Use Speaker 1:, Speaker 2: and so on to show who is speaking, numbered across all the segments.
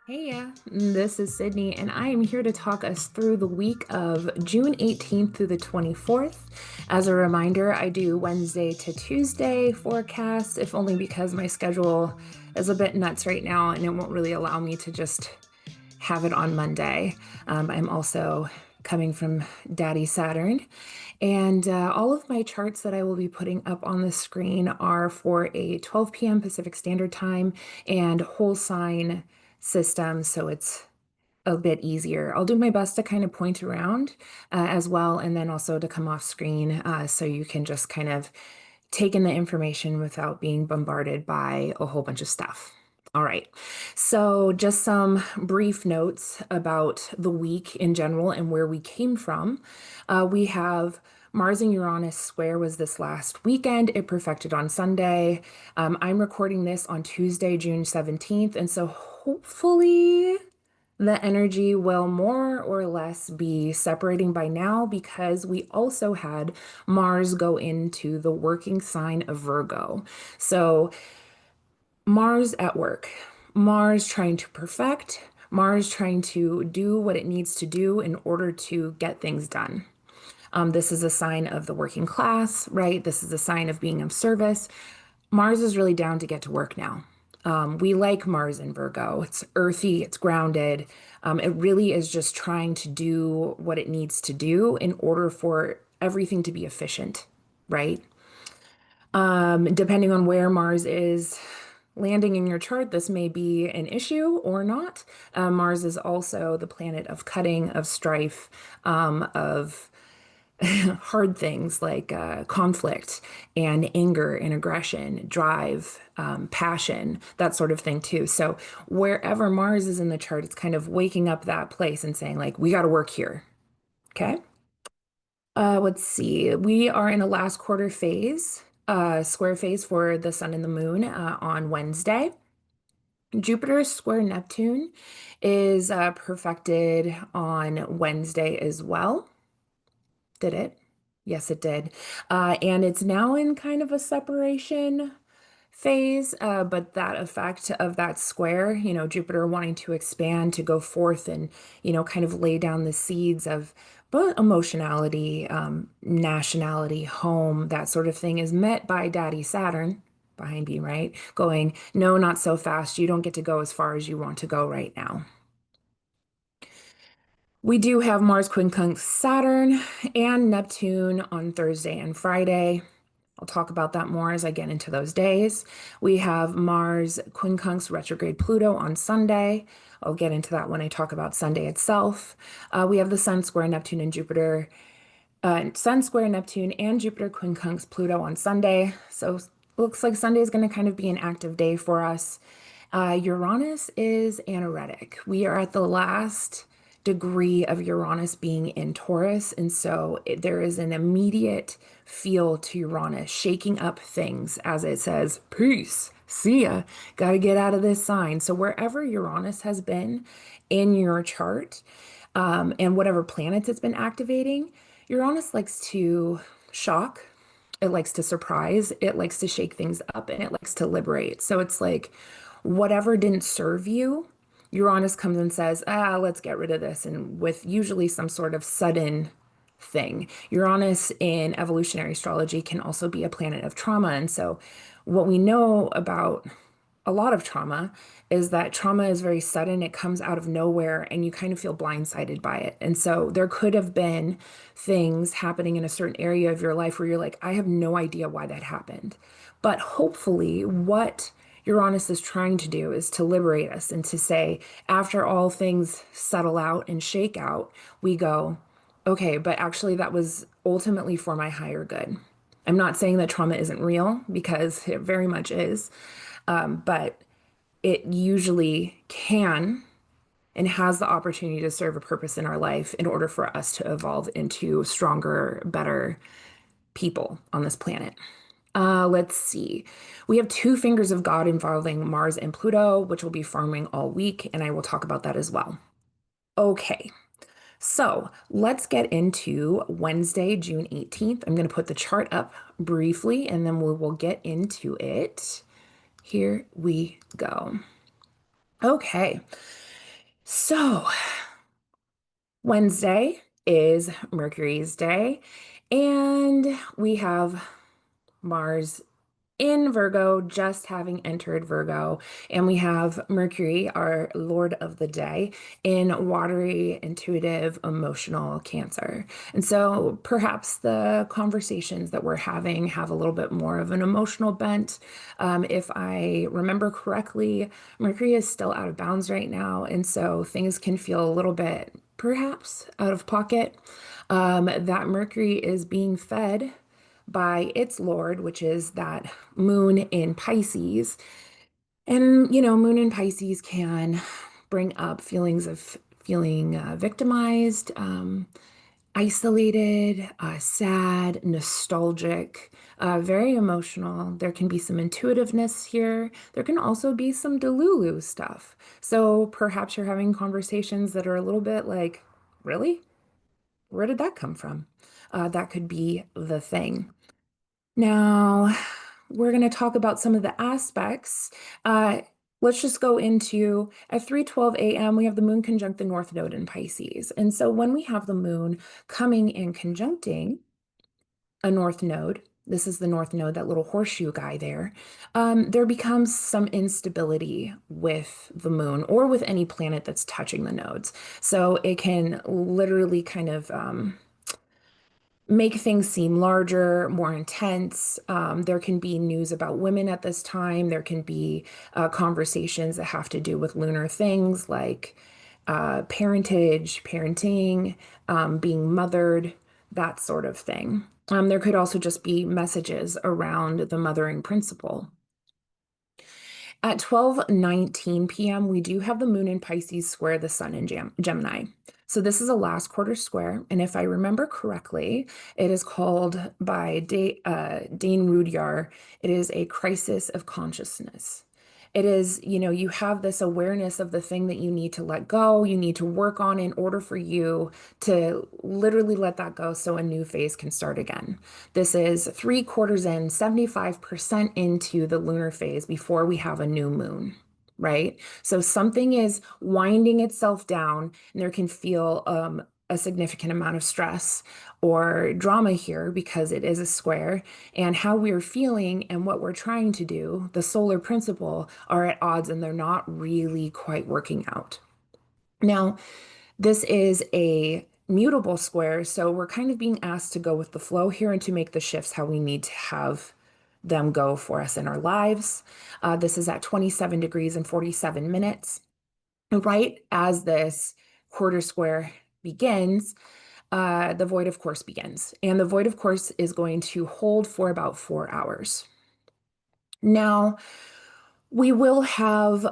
Speaker 1: Hey, yeah, this is Sydney, and I am here to talk us through the week of June 18th through the 24th. As a reminder, I do Wednesday to Tuesday forecasts, if only because my schedule is a bit nuts right now and it won't really allow me to just have it on Monday. I'm also coming from Daddy Saturn, and all of my charts that I will be putting up on the screen are for a 12 p.m. Pacific Standard Time and whole sign system, so it's a bit easier. I'll do my best to kind of point around as well, and then also to come off screen so you can just kind of take in the information without being bombarded by a whole bunch of stuff. All right, so just some brief notes about the week in general and where we came from. We have Mars and Uranus square was this last weekend. It perfected on Sunday. I'm recording this on Tuesday, June 17th, and so hopefully the energy will more or less be separating by now because we also had Mars go into the working sign of Virgo. So, Mars at work, Mars trying to perfect, Mars trying to do what it needs to do in order to get things done. This is a sign of the working class, right? This is a sign of being of service. Mars is really down to get to work now. We like Mars in Virgo. It's earthy, it's grounded. It really is just trying to do what it needs to do in order for everything to be efficient, right? Depending on where Mars is landing in your chart, this may be an issue or not. Mars is also the planet of cutting, of strife, of hard things like conflict and anger and aggression, drive, passion, that sort of thing too. So wherever Mars is in the chart, it's kind of waking up that place and saying like, we got to work here. Okay. Let's see. We are in a last quarter phase, square phase for the sun and the moon on Wednesday. Jupiter square Neptune is perfected on Wednesday as well. Did it? Yes, it did. And it's now in kind of a separation phase, but that effect of that square, Jupiter wanting to expand, to go forth and, kind of lay down the seeds of but emotionality, nationality, home, that sort of thing is met by Daddy Saturn behind me, right? Going, no, not so fast. You don't get to go as far as you want to go right now. We do have Mars quincunx Saturn and Neptune on Thursday and Friday. I'll talk about that more as I get into those days. We have Mars quincunx retrograde Pluto on Sunday. I'll get into that when I talk about Sunday itself. We have the Sun square Neptune and Jupiter, Sun square Neptune and Jupiter quincunx Pluto on Sunday. So looks like Sunday is going to kind of be an active day for us. Uranus is anaretic. We are at the last degree of Uranus being in Taurus, and so there is an immediate feel to Uranus shaking up things as it says, peace, see ya, got to get out of this sign. So wherever Uranus has been in your chart, and whatever planets it's been activating, Uranus likes to shock. It likes to surprise, it likes to shake things up, and it likes to liberate. So it's like whatever didn't serve you, Uranus comes and says, let's get rid of this. And with usually some sort of sudden thing. Uranus in evolutionary astrology can also be a planet of trauma. And so what we know about a lot of trauma is that trauma is very sudden. It comes out of nowhere and you kind of feel blindsided by it. And so there could have been things happening in a certain area of your life where you're like, I have no idea why that happened. But hopefully, what Uranus is trying to do is to liberate us and to say, after all things settle out and shake out, we go, okay, but actually, that was ultimately for my higher good. I'm not saying that trauma isn't real because it very much is, but it usually can and has the opportunity to serve a purpose in our life in order for us to evolve into stronger, better people on this planet. Let's see. We have two fingers of God involving Mars and Pluto, which will be forming all week, and I will talk about that as well. Okay, so let's get into Wednesday, June 18th. I'm going to put the chart up briefly and then we will get into it. Here we go. Okay. So, Wednesday is Mercury's day, and we have Mars in Virgo, just having entered Virgo. And we have Mercury, our Lord of the day, in watery, intuitive, emotional Cancer. And so perhaps the conversations that we're having have a little bit more of an emotional bent. If I remember correctly, Mercury is still out of bounds right now. And so things can feel a little bit perhaps out of pocket. That Mercury is being fed by its lord, which is that moon in Pisces. And, moon in Pisces can bring up feelings of feeling victimized, isolated, sad, nostalgic, very emotional. There can be some intuitiveness here. There can also be some Delulu stuff. So perhaps you're having conversations that are a little bit like, really? Where did that come from? That could be the thing. Now, we're going to talk about some of the aspects. Uh, let's just go into at 3:12 a.m. we have the moon conjunct the north node in Pisces. And so when we have the moon coming and conjuncting a north node, this is the north node, that little horseshoe guy there, there becomes some instability with the moon or with any planet that's touching the nodes. So it can literally kind of make things seem larger, more intense. There can be news about women at this time. There can be conversations that have to do with lunar things like parentage, parenting, being mothered, that sort of thing. There could also just be messages around the mothering principle. At 12:19 p.m., we do have the moon in Pisces square the sun in Gemini. So this is a last quarter square. And if I remember correctly, it is called by Dane Rudyard, it is a crisis of consciousness. It is, you have this awareness of the thing that you need to let go, you need to work on in order for you to literally let that go so a new phase can start again. This is 3/4 in, 75% into the lunar phase before we have a new moon, right? So something is winding itself down, and there can feel a significant amount of stress or drama here because it is a square, and how we're feeling and what we're trying to do, the solar principle, are at odds and they're not really quite working out. Now, this is a mutable square, so we're kind of being asked to go with the flow here and to make the shifts how we need to have them go for us in our lives. This is at 27 degrees and 47 minutes. Right as this quarter square begins, the void of course begins. And the void of course is going to hold for about 4 hours. Now, we will have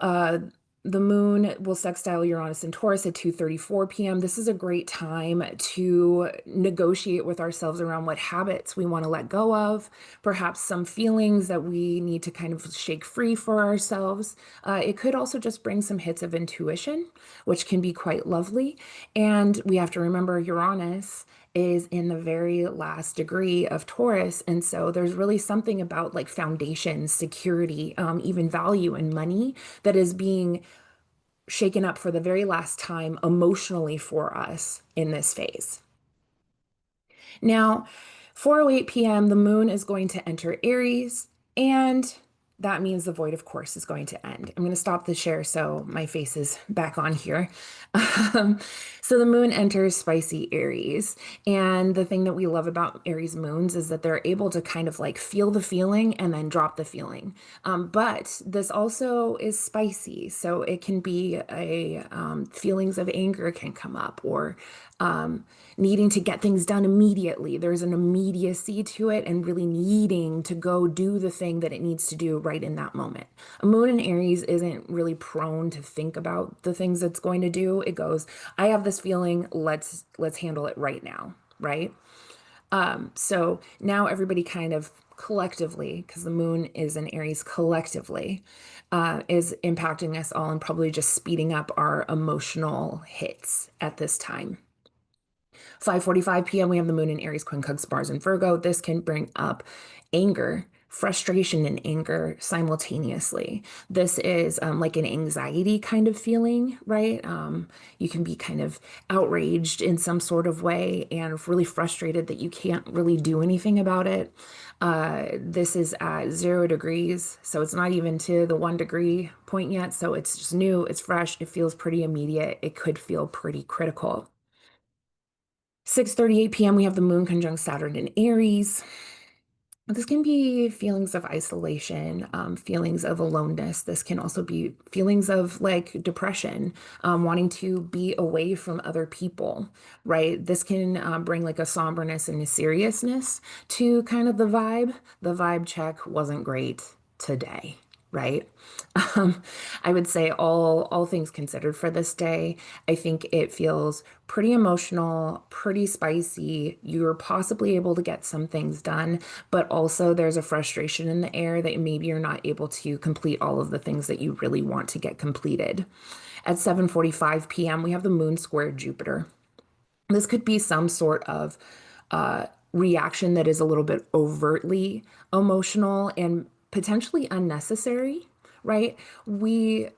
Speaker 1: the moon will sextile Uranus and Taurus at 2:34 p.m. This is a great time to negotiate with ourselves around what habits we want to let go of, perhaps some feelings that we need to kind of shake free for ourselves. It could also just bring some hits of intuition, which can be quite lovely. And we have to remember Uranus is in the very last degree of Taurus. And so there's really something about like foundation, security, even value and money that is being shaken up for the very last time emotionally for us in this phase. Now, 4:08 p.m., the moon is going to enter Aries, and that means the void, of course, is going to end. I'm going to stop the share so my face is back on here. Um, so the moon enters spicy Aries. And the thing that we love about Aries moons is that they're able to kind of like feel the feeling and then drop the feeling. But this also is spicy. So it can be feelings of anger can come up, or needing to get things done immediately. There's an immediacy to it and really needing to go do the thing that it needs to do right in that moment. A moon in Aries isn't really prone to think about the things it's going to do. It goes, I have this feeling, let's handle it right now, right? So now everybody kind of collectively, because the moon is in Aries collectively, is impacting us all and probably just speeding up our emotional hits at this time. 5:45 p.m. we have the moon in Aries, Quincunx, Mars, and Virgo. This can bring up anger, frustration and anger simultaneously. This is like an anxiety kind of feeling, right? You can be kind of outraged in some sort of way and really frustrated that you can't really do anything about it. This is at 0 degrees, so it's not even to the 1 degree point yet. So it's just new, it's fresh, it feels pretty immediate. It could feel pretty critical. 6:38 p.m., we have the moon conjunct Saturn in Aries. This can be feelings of isolation, feelings of aloneness. This can also be feelings of like depression, wanting to be away from other people, right? This can bring like a somberness and a seriousness to kind of the vibe. The vibe check wasn't great today, right? Um, I would say all things considered for this day, I think it feels pretty emotional, pretty spicy. You're possibly able to get some things done, but also there's a frustration in the air that maybe you're not able to complete all of the things that you really want to get completed. At 7:45 p.m., we have the moon square Jupiter. This could be some sort of reaction that is a little bit overtly emotional and potentially unnecessary, right? We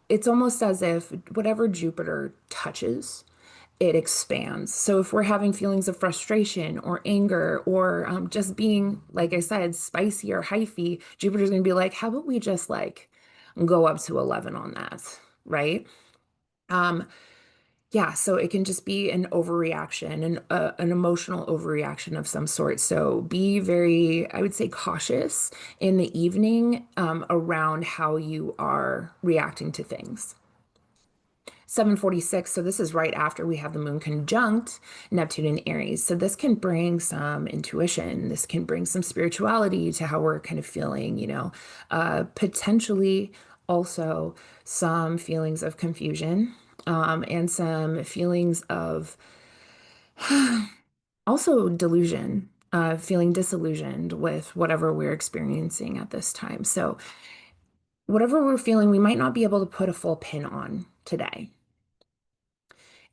Speaker 1: It's almost as if whatever Jupiter touches, it expands. So if we're having feelings of frustration or anger or just being, like I said, spicy or hyphy, Jupiter's going to be like, how about we just like go up to 11 on that, right? Um, yeah, so it can just be an overreaction, an emotional overreaction of some sort. So be very, I would say, cautious in the evening around how you are reacting to things. 7:46, so this is right after we have the moon conjunct Neptune in Aries. So this can bring some intuition. This can bring some spirituality to how we're kind of feeling, potentially also some feelings of confusion, and some feelings of also delusion, feeling disillusioned with whatever we're experiencing at this time. So whatever we're feeling, we might not be able to put a full pin on today.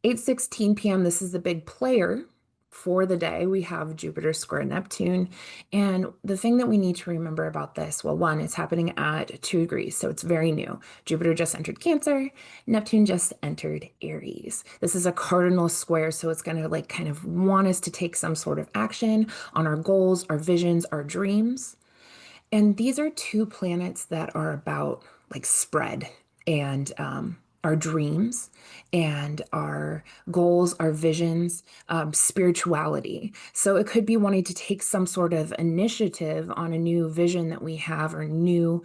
Speaker 1: 8:16 p.m., this is the big player for the day. We have Jupiter square Neptune. And the thing that we need to remember about this, well, one, it's happening at 2 degrees, so it's very new. Jupiter just entered Cancer, Neptune just entered Aries. This is a cardinal square, so it's going to like kind of want us to take some sort of action on our goals, our visions, our dreams. And these are two planets that are about like spread and our dreams and our goals, our visions, spirituality. So it could be wanting to take some sort of initiative on a new vision that we have or new,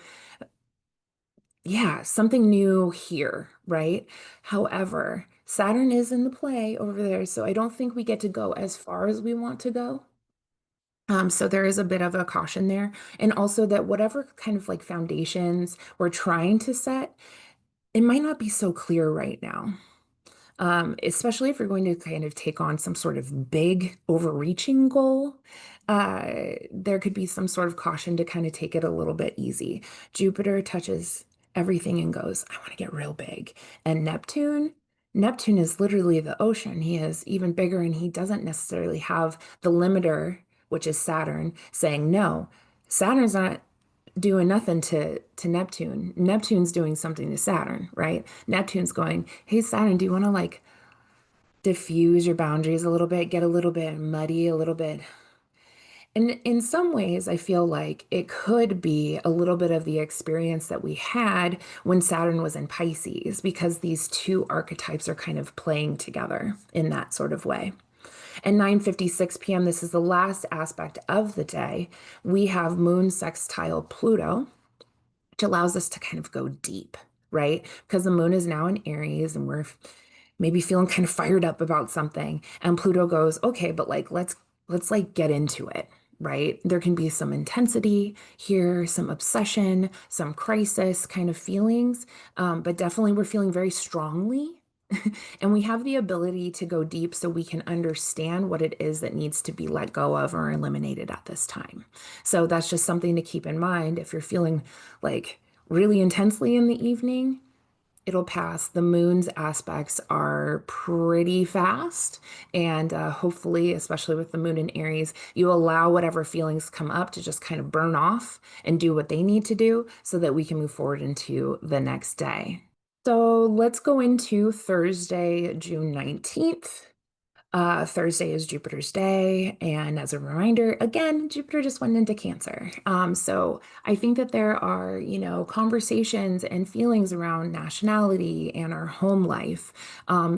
Speaker 1: yeah, something new here, right? However, Saturn is in the play over there, so I don't think we get to go as far as we want to go. So there is a bit of a caution there. And also that whatever kind of like foundations we're trying to set, it might not be so clear right now. Especially if you're going to kind of take on some sort of big overreaching goal, there could be some sort of caution to kind of take it a little bit easy. Jupiter touches everything and goes, I want to get real big. And Neptune is literally the ocean. He is even bigger and he doesn't necessarily have the limiter, which is Saturn, saying no. Saturn's not doing nothing to Neptune. Neptune's doing something to Saturn, right? Neptune's going, "Hey Saturn, do you want to like diffuse your boundaries a little bit, get a little bit muddy, a little bit." And in some ways, I feel like it could be a little bit of the experience that we had when Saturn was in Pisces, because these two archetypes are kind of playing together in that sort of way. At 9:56 p.m., this is the last aspect of the day. We have Moon sextile Pluto, which allows us to kind of go deep, right? Because the moon is now in Aries and we're maybe feeling kind of fired up about something. And Pluto goes, okay, but like let's like get into it, right? There can be some intensity here, some obsession, some crisis kind of feelings, but definitely we're feeling very strongly. And we have the ability to go deep so we can understand what it is that needs to be let go of or eliminated at this time. So that's just something to keep in mind if you're feeling like really intensely in the evening. It'll pass. The moon's aspects are pretty fast. And hopefully, especially with the moon in Aries, you allow whatever feelings come up to just kind of burn off and do what they need to do so that we can move forward into the next day. So let's go into Thursday, June 19th. Thursday is Jupiter's day. And as a reminder, again, Jupiter just went into Cancer. So I think that there are, conversations and feelings around nationality and our home life,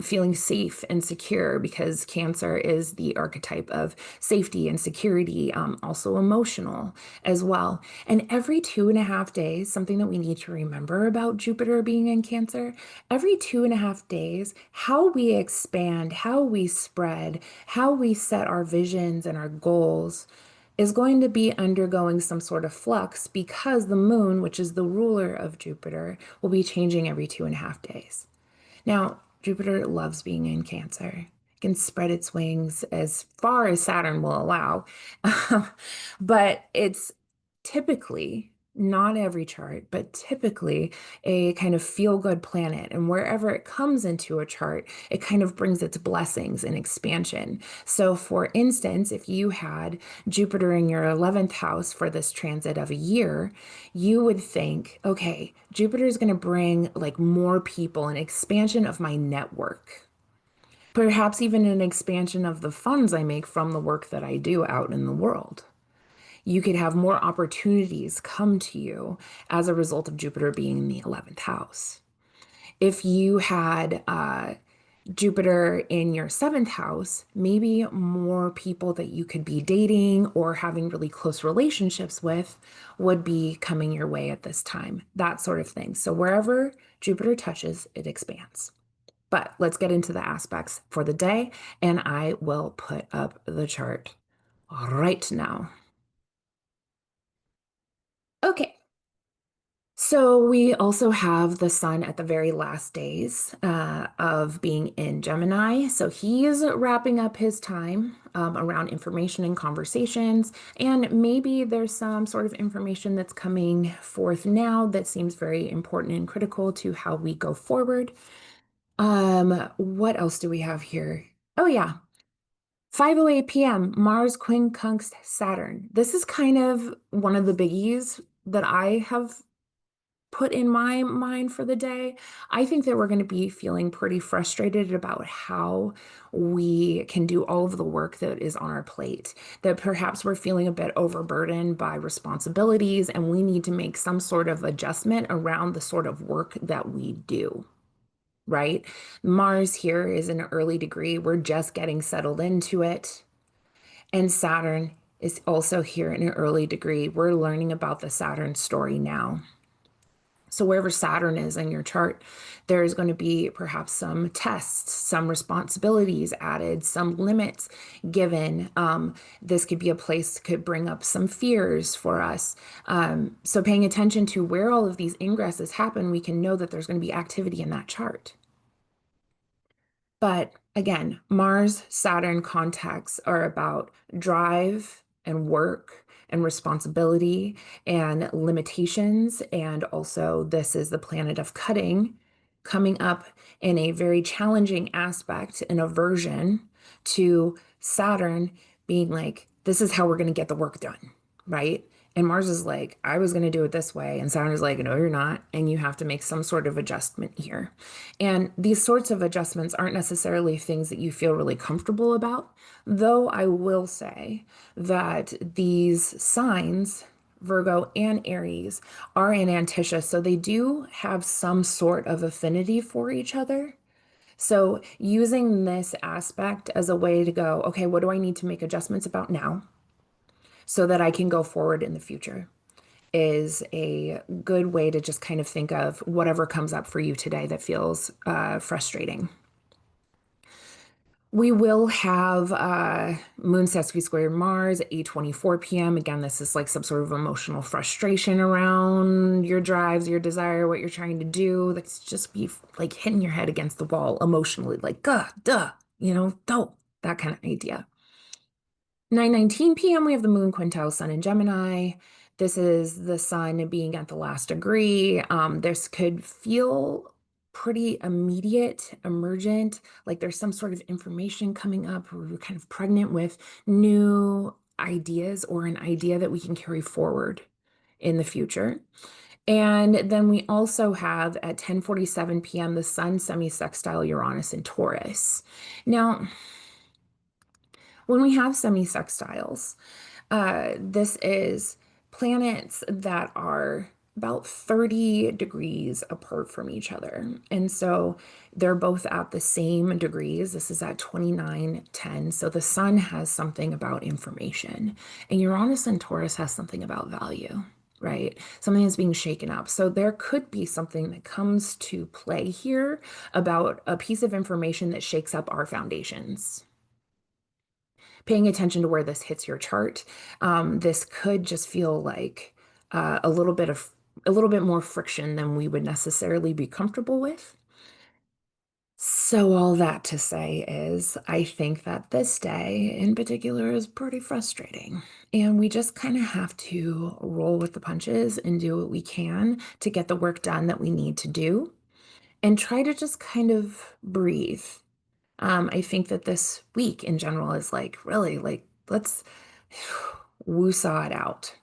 Speaker 1: feeling safe and secure because Cancer is the archetype of safety and security, also emotional as well. And every 2.5 days, something that we need to remember about Jupiter being in Cancer, every 2.5 days, how we expand, how we spread, how we set our visions and our goals is going to be undergoing some sort of flux because the moon, which is the ruler of Jupiter, will be changing every 2.5 days. Now, Jupiter loves being in Cancer. It can spread its wings as far as Saturn will allow. But it's typically, not every chart, but typically a kind of feel-good planet. And wherever it comes into a chart, it kind of brings its blessings and expansion. So, for instance, if you had Jupiter in your 11th house for this transit of a year, you would think, okay, Jupiter is going to bring like more people, an expansion of my network. Perhaps even an expansion of the funds I make from the work that I do out in the world. You could have more opportunities come to you as a result of Jupiter being in the 11th house. If you had Jupiter in your 7th house, maybe more people that you could be dating or having really close relationships with would be coming your way at this time, that sort of thing. So wherever Jupiter touches, it expands. But let's get into the aspects for the day, and I will put up the chart right now. Okay. So we also have the sun at the very last days of being in Gemini. So he's wrapping up his time around information and conversations. And maybe there's some sort of information that's coming forth now that seems very important and critical to how we go forward. What else do we have here? Oh yeah, 5:08 p.m. Mars quincunxed Saturn. This is kind of one of the biggies that I have put in my mind for the day. I think that we're going to be feeling pretty frustrated about how we can do all of the work that is on our plate, that perhaps we're feeling a bit overburdened by responsibilities and we need to make some sort of adjustment around the sort of work that we do. Right? Mars here is in an early degree. We're just getting settled into it. And Saturn is also here in an early degree. We're learning about the Saturn story now. So wherever Saturn is in your chart, there's going to be perhaps some tests, some responsibilities added, some limits given. This could be a place that could bring up some fears for us. So paying attention to where all of these ingresses happen, we can know that there's going to be activity in that chart. But again, Mars Saturn contacts are about drive and work and responsibility and limitations. And also, this is the planet of cutting coming up in a very challenging aspect, an aversion to Saturn being like, this is how we're going to get the work done, right? And Mars is like, I was going to do it this way. And Saturn is like, no, you're not. And you have to make some sort of adjustment here. And these sorts of adjustments aren't necessarily things that you feel really comfortable about, though I will say that these signs, Virgo and Aries, are in Anticia, so they do have some sort of affinity for each other. So using this aspect as a way to go, okay, what do I need to make adjustments about now so that I can go forward in the future? Is a good way to just kind of think of whatever comes up for you today that feels frustrating. We will have Moon sesqui square Mars at 8:24 p.m. Again, this is like some sort of emotional frustration around your drives, your desire, what you're trying to do. That's just be like hitting your head against the wall emotionally, like, duh, don't, that kind of idea. 9:19 p.m., we have the Moon quintile Sun in Gemini. This is the Sun being at the last degree. This could feel pretty immediate, emergent, like there's some sort of information coming up, or we're kind of pregnant with new ideas or an idea that we can carry forward in the future. And then we also have at 10:47 p.m. the Sun semi-sextile Uranus in Taurus. Now, when we have semi-sextiles, this is planets that are about 30 degrees apart from each other. And so they're both at the same degrees. This is at 29:10. So the sun has something about information, and Uranus and Taurus has something about value, right? Something is being shaken up. So there could be something that comes to play here about a piece of information that shakes up our foundations. Paying attention to where this hits your chart, this could just feel like a little bit of a little bit more friction than we would necessarily be comfortable with. So all that to say is, I think that this day in particular is pretty frustrating. And we just kind of have to roll with the punches and do what we can to get the work done that we need to do and try to just kind of breathe. I think that this week in general is like really like let's woo-saw it out.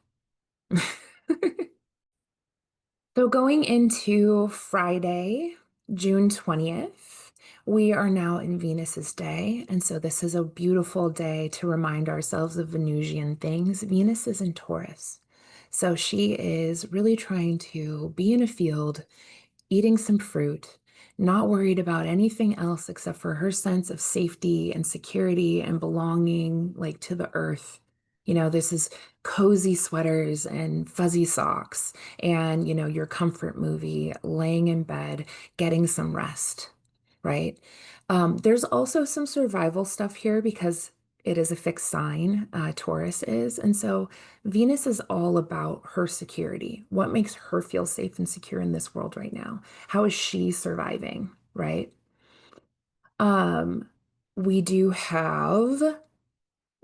Speaker 1: So going into Friday, June 20th, we are now in Venus's day. And so this is a beautiful day to remind ourselves of Venusian things. Venus is in Taurus. So she is really trying to be in a field eating some fruit, not worried about anything else except for her sense of safety and security and belonging, like to the earth. This is cozy sweaters and fuzzy socks and, your comfort movie, laying in bed, getting some rest, right? There's also some survival stuff here because it is a fixed sign, Taurus is. And so Venus is all about her security. What makes her feel safe and secure in this world right now? How is she surviving, right? Um, we do have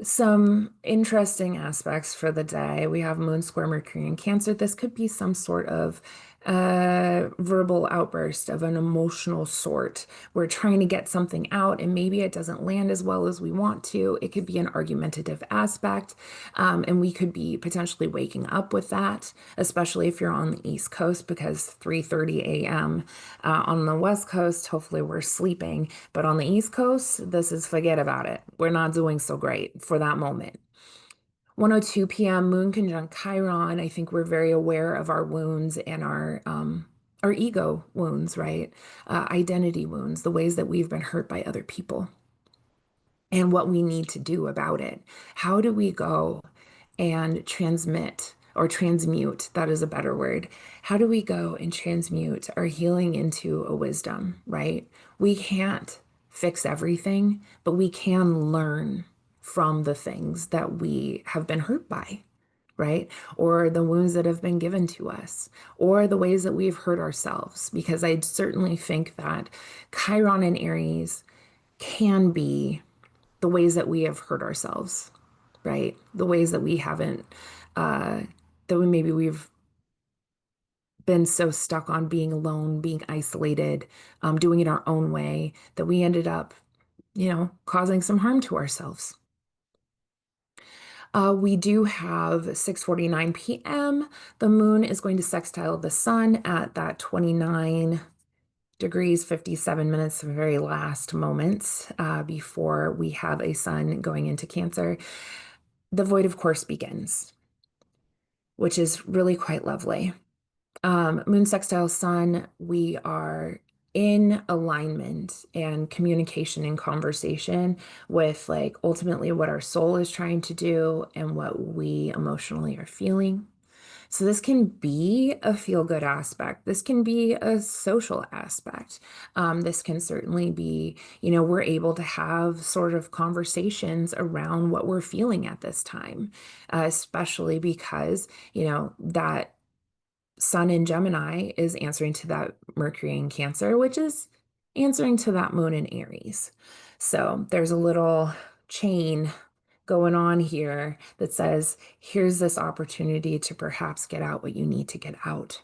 Speaker 1: some interesting aspects for the day. We have Moon square Mercury in Cancer. This could be some sort of verbal outburst of an emotional sort. We're trying to get something out, and maybe it doesn't land as well as we want to. It could be an argumentative aspect, and we could be potentially waking up with that, especially if you're on the East Coast, because 3:30 a.m. On the West Coast, hopefully we're sleeping, but on the East Coast, this is forget about it. We're not doing so great for that moment. 1:02 p.m. Moon conjunct Chiron. I think we're very aware of our wounds and our ego wounds, right? Identity wounds, the ways that we've been hurt by other people, and what we need to do about it. How do we go and transmit or transmute? That is a better word. How do we go and transmute our healing into a wisdom, right? We can't fix everything, but we can learn from the things that we have been hurt by, right? Or the wounds that have been given to us, or the ways that we've hurt ourselves. Because I certainly think that Chiron and Aries can be the ways that we have hurt ourselves, right? The ways that we haven't, that maybe we've been so stuck on being alone, being isolated, doing it our own way, that we ended up, causing some harm to ourselves. We do have 6:49 p.m. The moon is going to sextile the sun at that 29 degrees 57 minutes, the very last moments before we have a sun going into Cancer. The void, of course, begins, which is really quite lovely. Moon sextile sun, we are in alignment and communication and conversation with like ultimately what our soul is trying to do and what we emotionally are feeling. So this can be a feel-good aspect. This can be a social aspect. This can certainly be, we're able to have sort of conversations around what we're feeling at this time, especially because, that Sun in Gemini is answering to that Mercury in Cancer, which is answering to that Moon in Aries. So there's a little chain going on here that says, here's this opportunity to perhaps get out what you need to get out.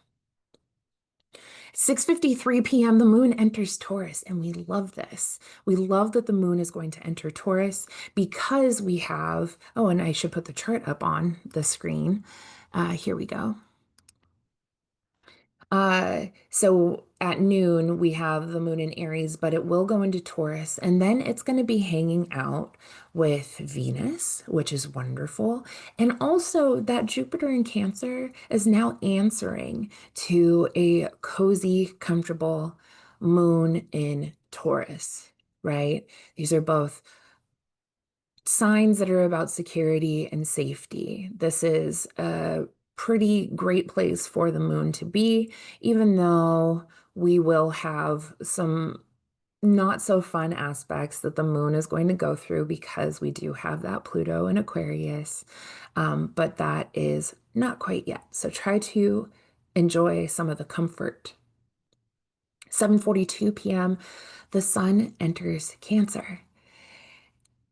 Speaker 1: 6:53 p.m. the moon enters Taurus, and we love this. We love that the moon is going to enter Taurus because we have, oh, and I should put the chart up on the screen. Here we go. So at noon, we have the moon in Aries, but it will go into Taurus, and then it's going to be hanging out with Venus, which is wonderful. And also, that Jupiter in Cancer is now answering to a cozy, comfortable moon in Taurus, right? These are both signs that are about security and safety. This is a pretty great place for the moon to be, even though we will have some not so fun aspects that the moon is going to go through because we do have that Pluto in Aquarius. But that is not quite yet. So try to enjoy some of the comfort. 7:42 p.m., the sun enters Cancer.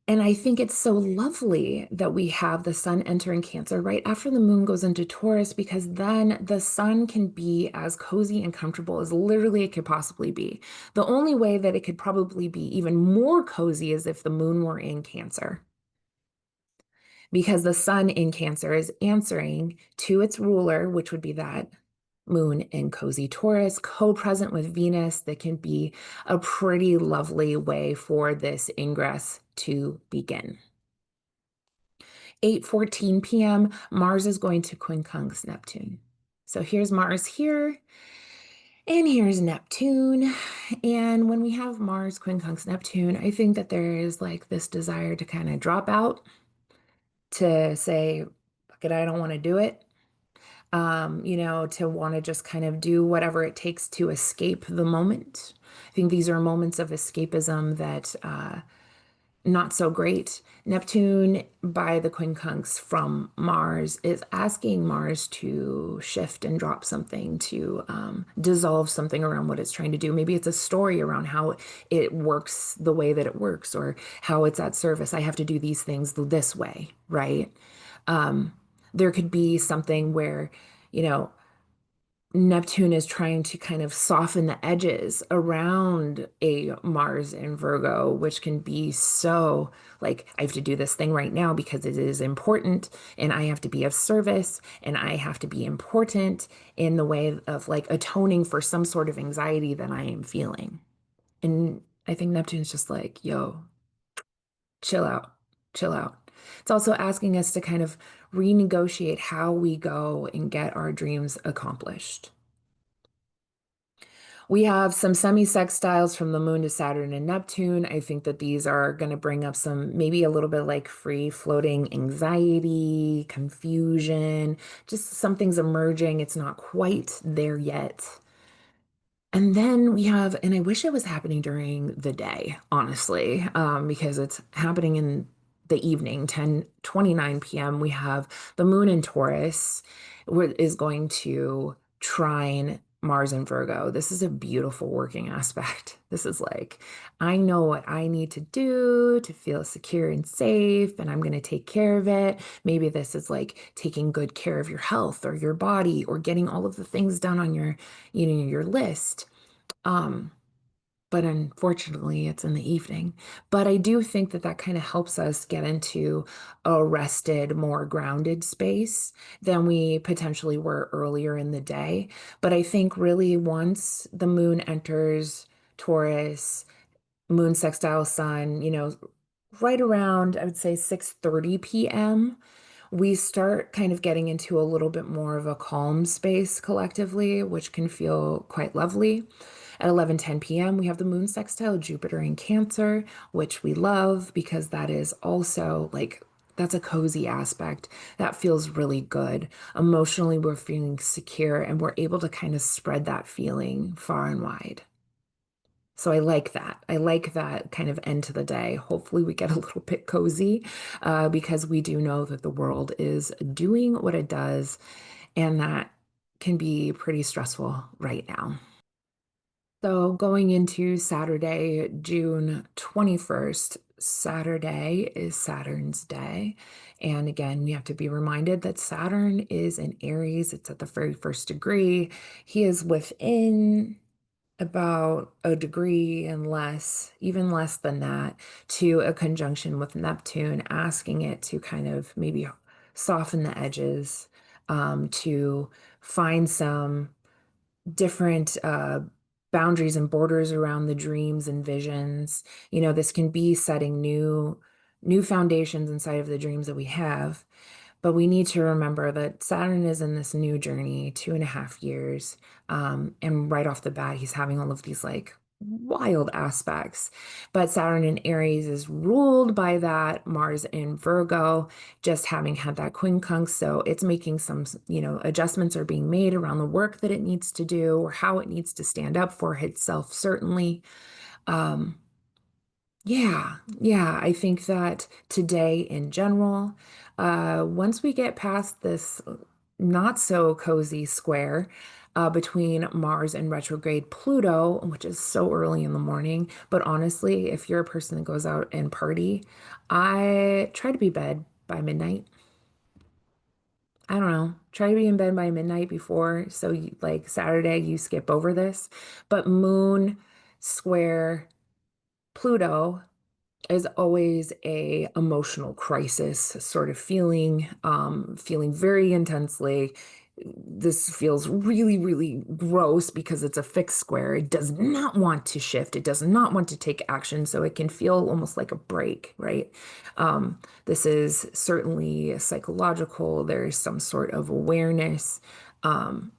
Speaker 1: And I think it's so lovely that we have the sun entering Cancer right after the moon goes into Taurus, because then the sun can be as cozy and comfortable as literally it could possibly be. The only way that it could probably be even more cozy is if the moon were in Cancer, because the sun in Cancer is answering to its ruler, which would be that moon in cozy Taurus, co-present with Venus. That can be a pretty lovely way for this ingress to begin. 8:14 p.m., Mars is going to quincunx Neptune. So here's Mars here, and here's Neptune. And when we have Mars quincunx Neptune, I think that there is like this desire to kind of drop out, to say, fuck it, I don't want to do it. To want to just kind of do whatever it takes to escape the moment. I think these are moments of escapism that not so great. Neptune by the quincunx from Mars is asking Mars to shift and drop something, to dissolve something around what it's trying to do. Maybe it's a story around how it works the way that it works, or how it's at service. I have to do these things this way, right? There could be something where, you know, Neptune is trying to kind of soften the edges around a Mars in Virgo, which can be so like, I have to do this thing right now because it is important, and I have to be of service, and I have to be important in the way of like atoning for some sort of anxiety that I am feeling. And I think Neptune's just like, yo, chill out, chill out. It's also asking us to kind of renegotiate how we go and get our dreams accomplished. We have some semi-sextiles from the moon to Saturn and Neptune. I think that these are going to bring up some, maybe a little bit like free floating anxiety, confusion, just something's emerging. It's not quite there yet. And then we have, and I wish it was happening during the day, honestly, because it's happening in the evening, 10:29 p.m. We have the moon in Taurus is going to trine Mars in Virgo. This is a beautiful working aspect. This is like, I know what I need to do to feel secure and safe, and I'm going to take care of it. Maybe this is like taking good care of your health or your body, or getting all of the things done on your list. Um, but unfortunately, it's in the evening. But I do think that that kind of helps us get into a rested, more grounded space than we potentially were earlier in the day. But I think really once the moon enters Taurus, moon sextile sun, right around, I would say 6:30 p.m., we start kind of getting into a little bit more of a calm space collectively, which can feel quite lovely. At 11:10 p.m., we have the moon sextile Jupiter in Cancer, which we love because that is also like, that's a cozy aspect. That feels really good. Emotionally, we're feeling secure, and we're able to kind of spread that feeling far and wide. So I like that. I like that kind of end to the day. Hopefully, we get a little bit cozy, because we do know that the world is doing what it does, and that can be pretty stressful right now. So going into Saturday, June 21st, Saturday is Saturn's day. And again, we have to be reminded that Saturn is in Aries. It's at the very first degree. He is within about a degree and less, even less than that, to a conjunction with Neptune, asking it to kind of maybe soften the edges, to find some different boundaries and borders around the dreams and visions. This can be setting new foundations inside of the dreams that we have. But we need to remember that Saturn is in this new journey, 2.5 years. And right off the bat, he's having all of these like wild aspects. But Saturn in Aries is ruled by that Mars in Virgo, just having had that quincunx. So it's making some, adjustments are being made around the work that it needs to do or how it needs to stand up for itself, certainly. Um, yeah, I think that today in general, once we get past this not so cozy square between Mars and retrograde Pluto, which is so early in the morning, but honestly, if you're a person that goes out and party, I try to be bed by midnight. I don't know, try to be in bed by midnight before, so like Saturday, you skip over this, but Moon square Pluto is always a emotional crisis sort of feeling, feeling very intensely. This feels really, really gross because it's a fixed square. It does not want to shift. It does not want to take action. So it can feel almost like a break, right? This is certainly psychological. There's some sort of awareness, some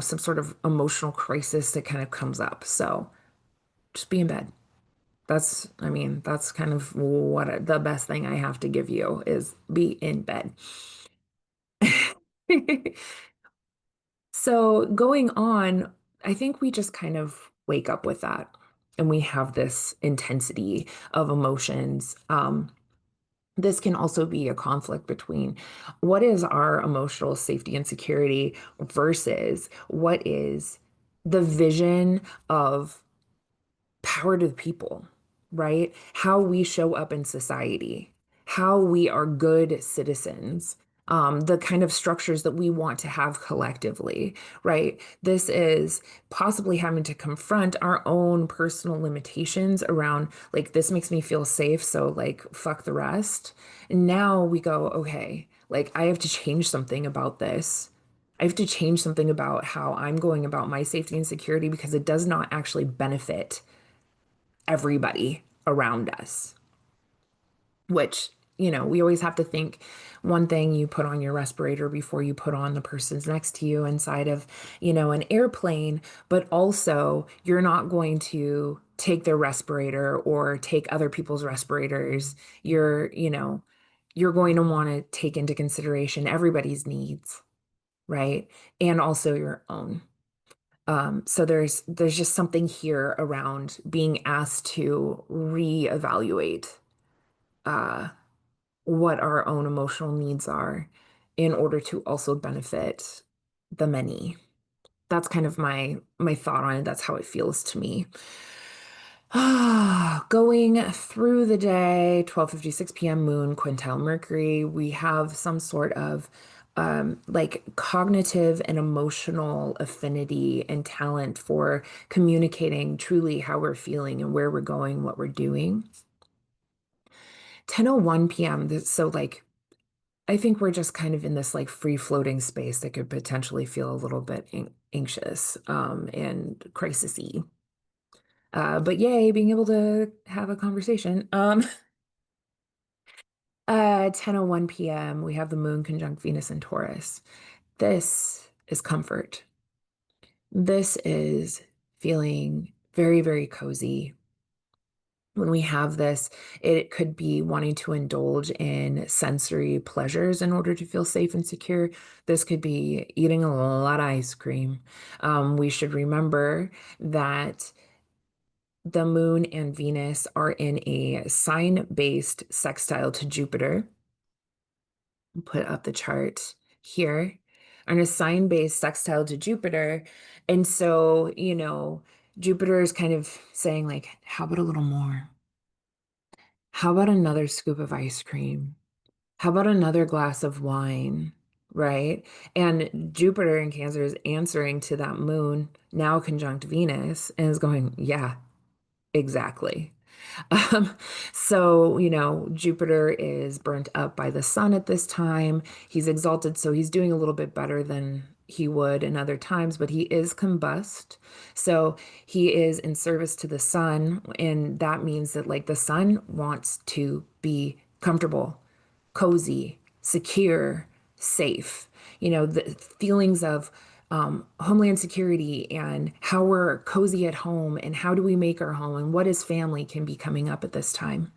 Speaker 1: sort of emotional crisis that kind of comes up. So just be in bed. I mean, that's kind of the best thing I have to give you is be in bed. So going on, I think we just kind of wake up with that and we have this intensity of emotions. This can also be a conflict between what is our emotional safety and security versus what is the vision of power to the people, right? How we show up in society, how we are good citizens, the kind of structures that we want to have collectively, right? This is possibly having to confront our own personal limitations around, like, this makes me feel safe, so, like, fuck the rest. And now we go, okay, like, I have to change something about this. I have to change something about how I'm going about my safety and security because it does not actually benefit everybody around us, which, we always have to think one thing you put on your respirator before you put on the person's next to you inside of, an airplane, but also you're not going to take their respirator or take other people's respirators. You're going to want to take into consideration everybody's needs, right? And also your own. So there's just something here around being asked to reevaluate uh, what our own emotional needs are in order to also benefit the many. That's kind of my thought on it. That's how it feels to me. Going through the day, 12:56 p.m. moon, quintile Mercury, we have some sort of like cognitive and emotional affinity and talent for communicating truly how we're feeling and where we're going, what we're doing. 10:01 p.m. So like I think we're just kind of in this like free floating space that could potentially feel a little bit anxious and crisisy. But yay, being able to have a conversation. 10:01 p.m. we have the moon conjunct Venus in Taurus. This is comfort. This is feeling very, very cozy. When we have this, it could be wanting to indulge in sensory pleasures in order to feel safe and secure. This could be eating a lot of ice cream. We should remember that the moon and Venus are in a sign-based sextile to Jupiter. Put up the chart here. On a sign-based sextile to Jupiter. And so, Jupiter is kind of saying, like, how about a little more? How about another scoop of ice cream? How about another glass of wine? Right? And Jupiter in Cancer is answering to that moon, now conjunct Venus, and is going, yeah, exactly. Um, Jupiter is burnt up by the sun at this time. He's exalted, so he's doing a little bit better than he would in other times, but he is combust. So he is in service to the sun, and that means that like the sun wants to be comfortable, cozy, secure, safe. The feelings of homeland security and how we're cozy at home and how do we make our home and what is family can be coming up at this time.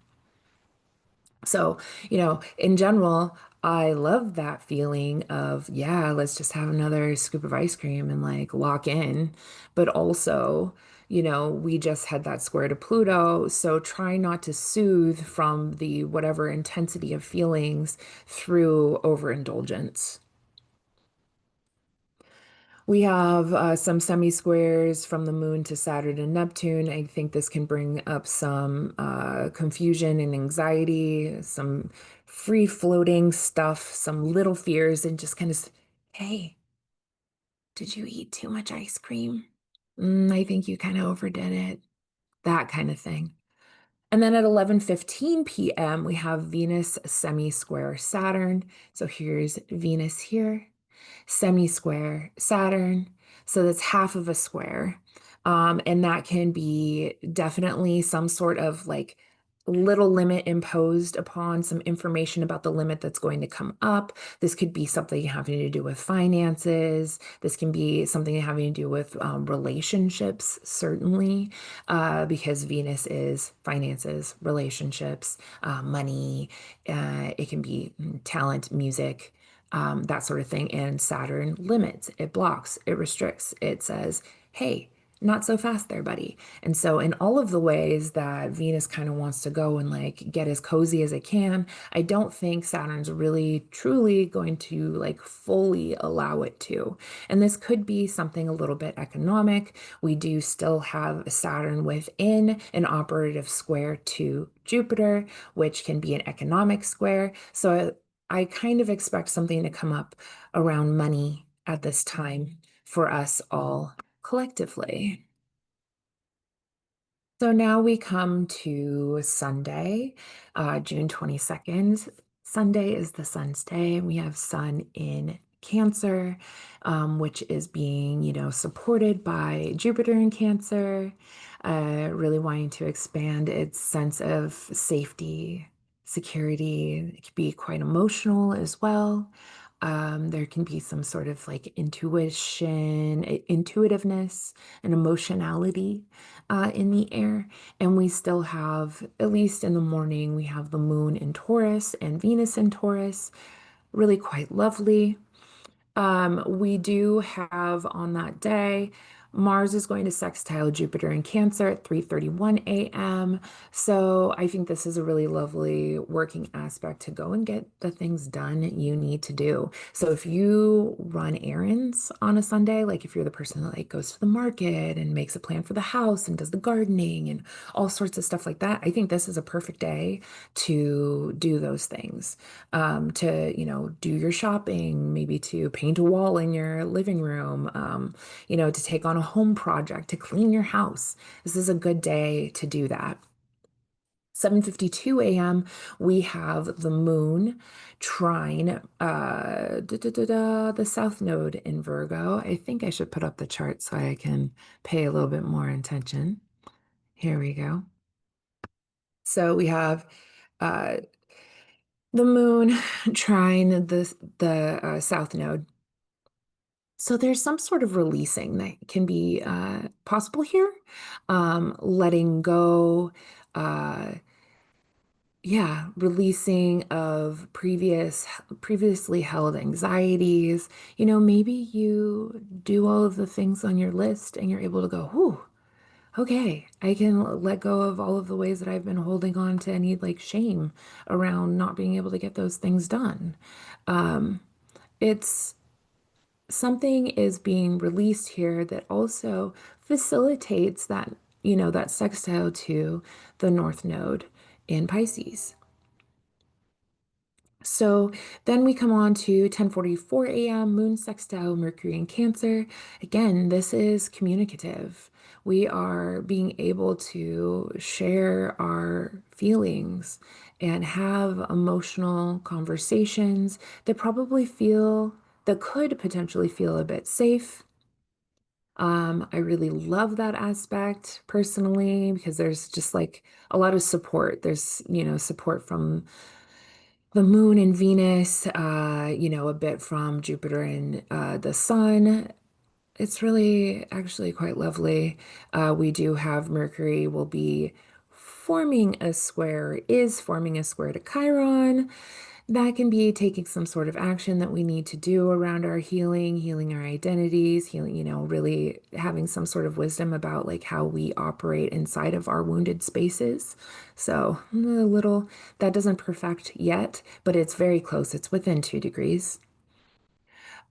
Speaker 1: So, in general, I love that feeling of, yeah, let's just have another scoop of ice cream and like lock in. But also, we just had that square to Pluto. So try not to soothe from the whatever intensity of feelings through overindulgence. We have some semi-squares from the moon to Saturn and Neptune. I think this can bring up some confusion and anxiety, some free-floating stuff, some little fears, and just kind of, hey, did you eat too much ice cream? I think you kind of overdid it. That kind of thing. And then at 11:15 p.m., we have Venus semi-square Saturn. So here's Venus here, semi-square Saturn. So that's half of a square. And that can be definitely some sort of like little limit imposed upon some information about the limit that's going to come up. This could be something having to do with finances. This can be something having to do with relationships, certainly, because Venus is finances, relationships, money. It can be talent, music, that sort of thing. And Saturn limits, it blocks, it restricts, it says, hey, not so fast there, buddy. And so, in all of the ways that Venus kind of wants to go and like get as cozy as it can, I don't think Saturn's really truly going to like fully allow it to. And this could be something a little bit economic. We do still have Saturn within an operative square to Jupiter, which can be an economic square. So, I kind of expect something to come up around money at this time for us all collectively. So now we come to Sunday, June 22nd. Sunday is the sun's day. We have sun in Cancer, which is being, supported by Jupiter in Cancer, really wanting to expand its sense of safety, security. It can be quite emotional as well. There can be some sort of like intuition, intuitiveness, and emotionality in the air. And we still have, at least in the morning, we have the moon in Taurus and Venus in Taurus, really quite lovely. We do have on that day, Mars is going to sextile Jupiter in Cancer at 3:31 a.m. So I think this is a really lovely working aspect to go and get the things done you need to do. So if you run errands on a Sunday, like if you're the person that like goes to the market and makes a plan for the house and does the gardening and all sorts of stuff like that, I think this is a perfect day to do those things, to, do your shopping, maybe to paint a wall in your living room, to take on a home project, to clean your house. This is a good day to do that. 7:52 a.m., we have the moon trine the south node in Virgo. I think I should put up the chart so I can pay a little bit more attention. Here we go. So we have uh, the moon trine the south node. So there's some sort of releasing that can be possible here. Letting go, uh, yeah, releasing of previously held anxieties. Maybe you do all of the things on your list and you're able to go, whew, okay, I can let go of all of the ways that I've been holding on to any like shame around not being able to get those things done. It's something is being released here that also facilitates that, that sextile to the North Node in Pisces. So then we come on to 10:44 a.m. Moon sextile Mercury in Cancer. Again, this is communicative. We are being able to share our feelings and have emotional conversations that that could potentially feel a bit safe. I really love that aspect personally because there's just like a lot of support. There's, support from the moon and Venus, a bit from Jupiter and the sun. It's really actually quite lovely. We do have Mercury will be is forming a square to Chiron. That can be taking some sort of action that we need to do around our healing our identities, healing, really having some sort of wisdom about like how we operate inside of our wounded spaces. So a little that doesn't perfect yet, but it's very close. It's within 2 degrees.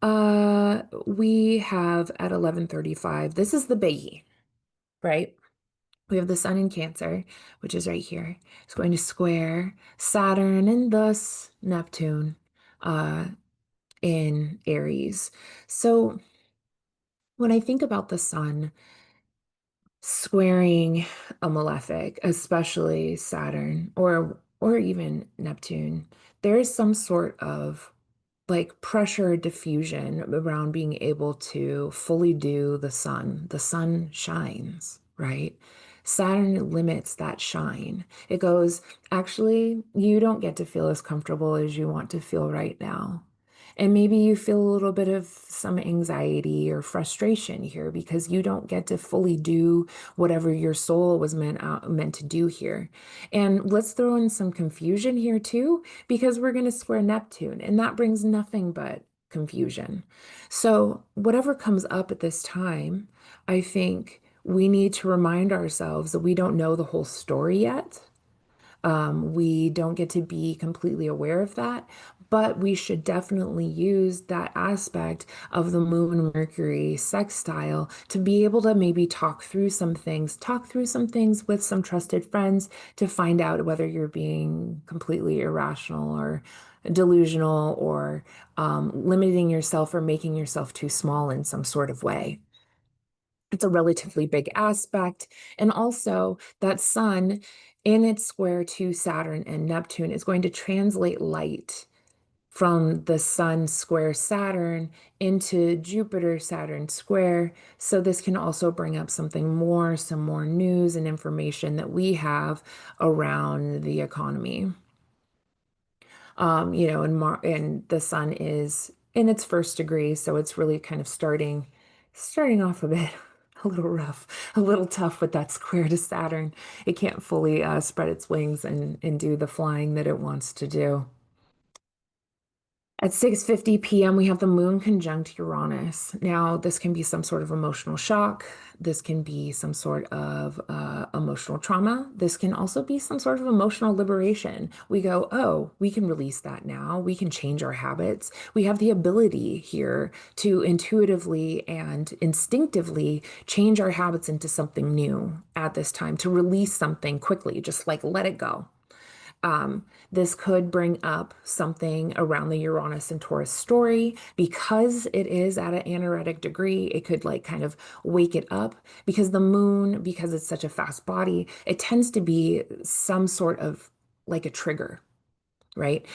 Speaker 1: We have at 11:35. This is the biggie, right? We have the sun in Cancer, which is right here. It's going to square Saturn and thus Neptune uh, in Aries. So when I think about the sun squaring a malefic, especially Saturn or even Neptune, there is some sort of like pressure diffusion around being able to fully do the sun. The sun shines, right? Saturn limits that shine. It goes, actually, you don't get to feel as comfortable as you want to feel right now. And maybe you feel a little bit of some anxiety or frustration here because you don't get to fully do whatever your soul was meant to do here. And let's throw in some confusion here too, because we're going to square Neptune, and that brings nothing but confusion. So, whatever comes up at this time, I think we need to remind ourselves that we don't know the whole story yet. We don't get to be completely aware of that, but we should definitely use that aspect of the Moon Mercury sextile to be able to maybe talk through some things with some trusted friends to find out whether you're being completely irrational or delusional or limiting yourself or making yourself too small in some sort of way. It's a relatively big aspect. And also, that sun in its square to Saturn and Neptune is going to translate light from the sun square Saturn into Jupiter Saturn square. So, this can also bring up some more news and information that we have around the economy. And the sun is in its first degree, so it's really kind of starting off a bit a little rough, a little tough with that square to Saturn. It can't fully spread its wings and do the flying that it wants to do. At 6:50 p.m., we have the moon conjunct Uranus. Now, this can be some sort of emotional shock. This can be some sort of emotional trauma. This can also be some sort of emotional liberation. We go, oh, we can release that now. We can change our habits. We have the ability here to intuitively and instinctively change our habits into something new at this time, to release something quickly, just like let it go. This could bring up something around the Uranus and Taurus story because it is at an anaretic degree. It could like kind of wake it up because the moon, because it's such a fast body, it tends to be some sort of like a trigger, right?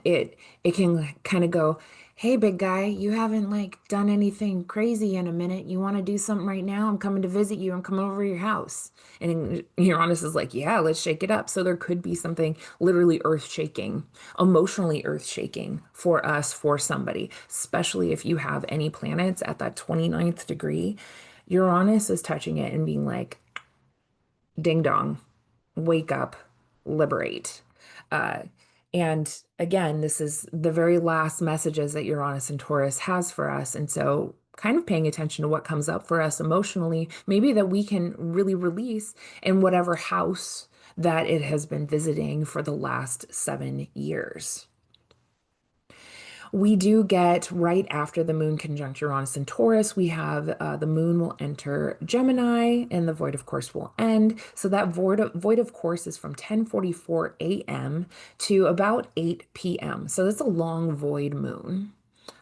Speaker 1: It can kind of go, hey, big guy, you haven't like done anything crazy in a minute. You want to do something right now? I'm coming to visit you. I'm coming over to your house. And Uranus is like, yeah, let's shake it up. So there could be something literally earth shaking, emotionally earth shaking for us, for somebody, especially if you have any planets at that 29th degree. Uranus is touching it and being like, ding dong, wake up, liberate. Uh, and again, this is the very last messages that Uranus and Taurus has for us. And so, kind of paying attention to what comes up for us emotionally, maybe that we can really release in whatever house that it has been visiting for the last 7 years. We do get right after the moon conjunct Uranus and Taurus, we have the moon will enter Gemini and the void of course will end. So that void of course is from 10:44 a.m. to about 8 p.m. So that's a long void moon.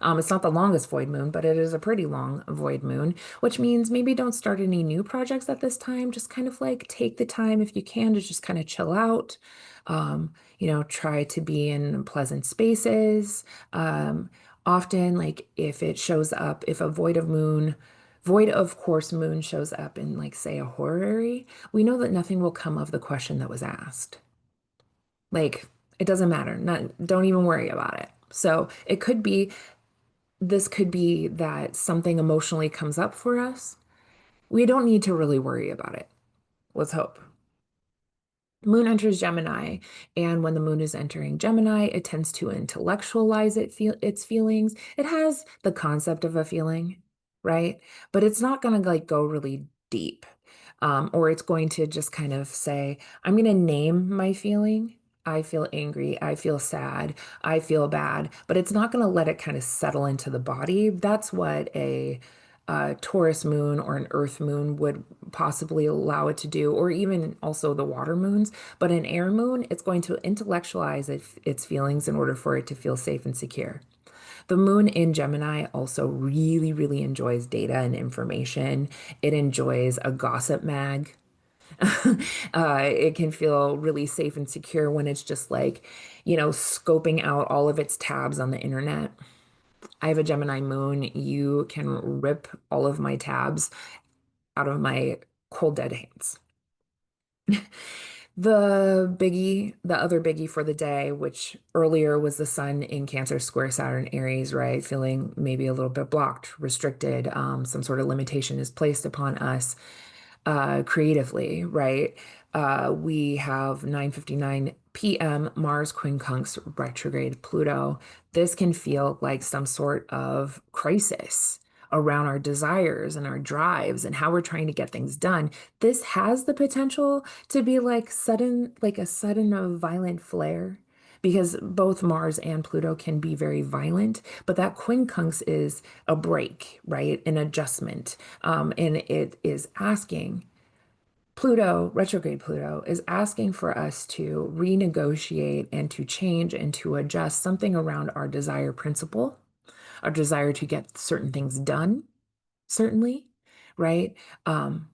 Speaker 1: It's not the longest void moon, but it is a pretty long void moon, which means maybe don't start any new projects at this time. Just kind of like take the time if you can to just kind of chill out. Try to be in pleasant spaces. Often, like if it shows up, if a void of course moon shows up in like say a horary, we know that nothing will come of the question that was asked. Like it doesn't matter. Not, don't even worry about it. So it could be this could be that something emotionally comes up for us. We don't need to really worry about it. Let's hope. Moon enters Gemini, and when the moon is entering Gemini, it tends to intellectualize its feelings. It has the concept of a feeling, right? But it's not going to like go really deep. Or it's going to just kind of say, I'm going to name my feeling. I feel angry. I feel sad. I feel bad. But it's not going to let it kind of settle into the body. That's what a Taurus moon or an Earth moon would possibly allow it to do, or even also the water moons. But an air moon, it's going to intellectualize its feelings in order for it to feel safe and secure. The moon in Gemini also really, really enjoys data and information. It enjoys a gossip mag. It can feel really safe and secure when it's just like, scoping out all of its tabs on the internet. I have a Gemini moon. You can rip all of my tabs out of my cold dead hands. The other biggie for the day, which earlier was the sun in Cancer square Saturn Aries, right? Feeling maybe a little bit blocked, restricted, some sort of limitation is placed upon us creatively, right? We have 9:59 p.m. Mars quincunx retrograde Pluto. This can feel like some sort of crisis around our desires and our drives and how we're trying to get things done. This has the potential to be like a sudden violent flare. Because both Mars and Pluto can be very violent, but that quincunx is a break, right? An adjustment. And it is asking Pluto, retrograde Pluto, is asking for us to renegotiate and to change and to adjust something around our desire principle, our desire to get certain things done, certainly, right? Um,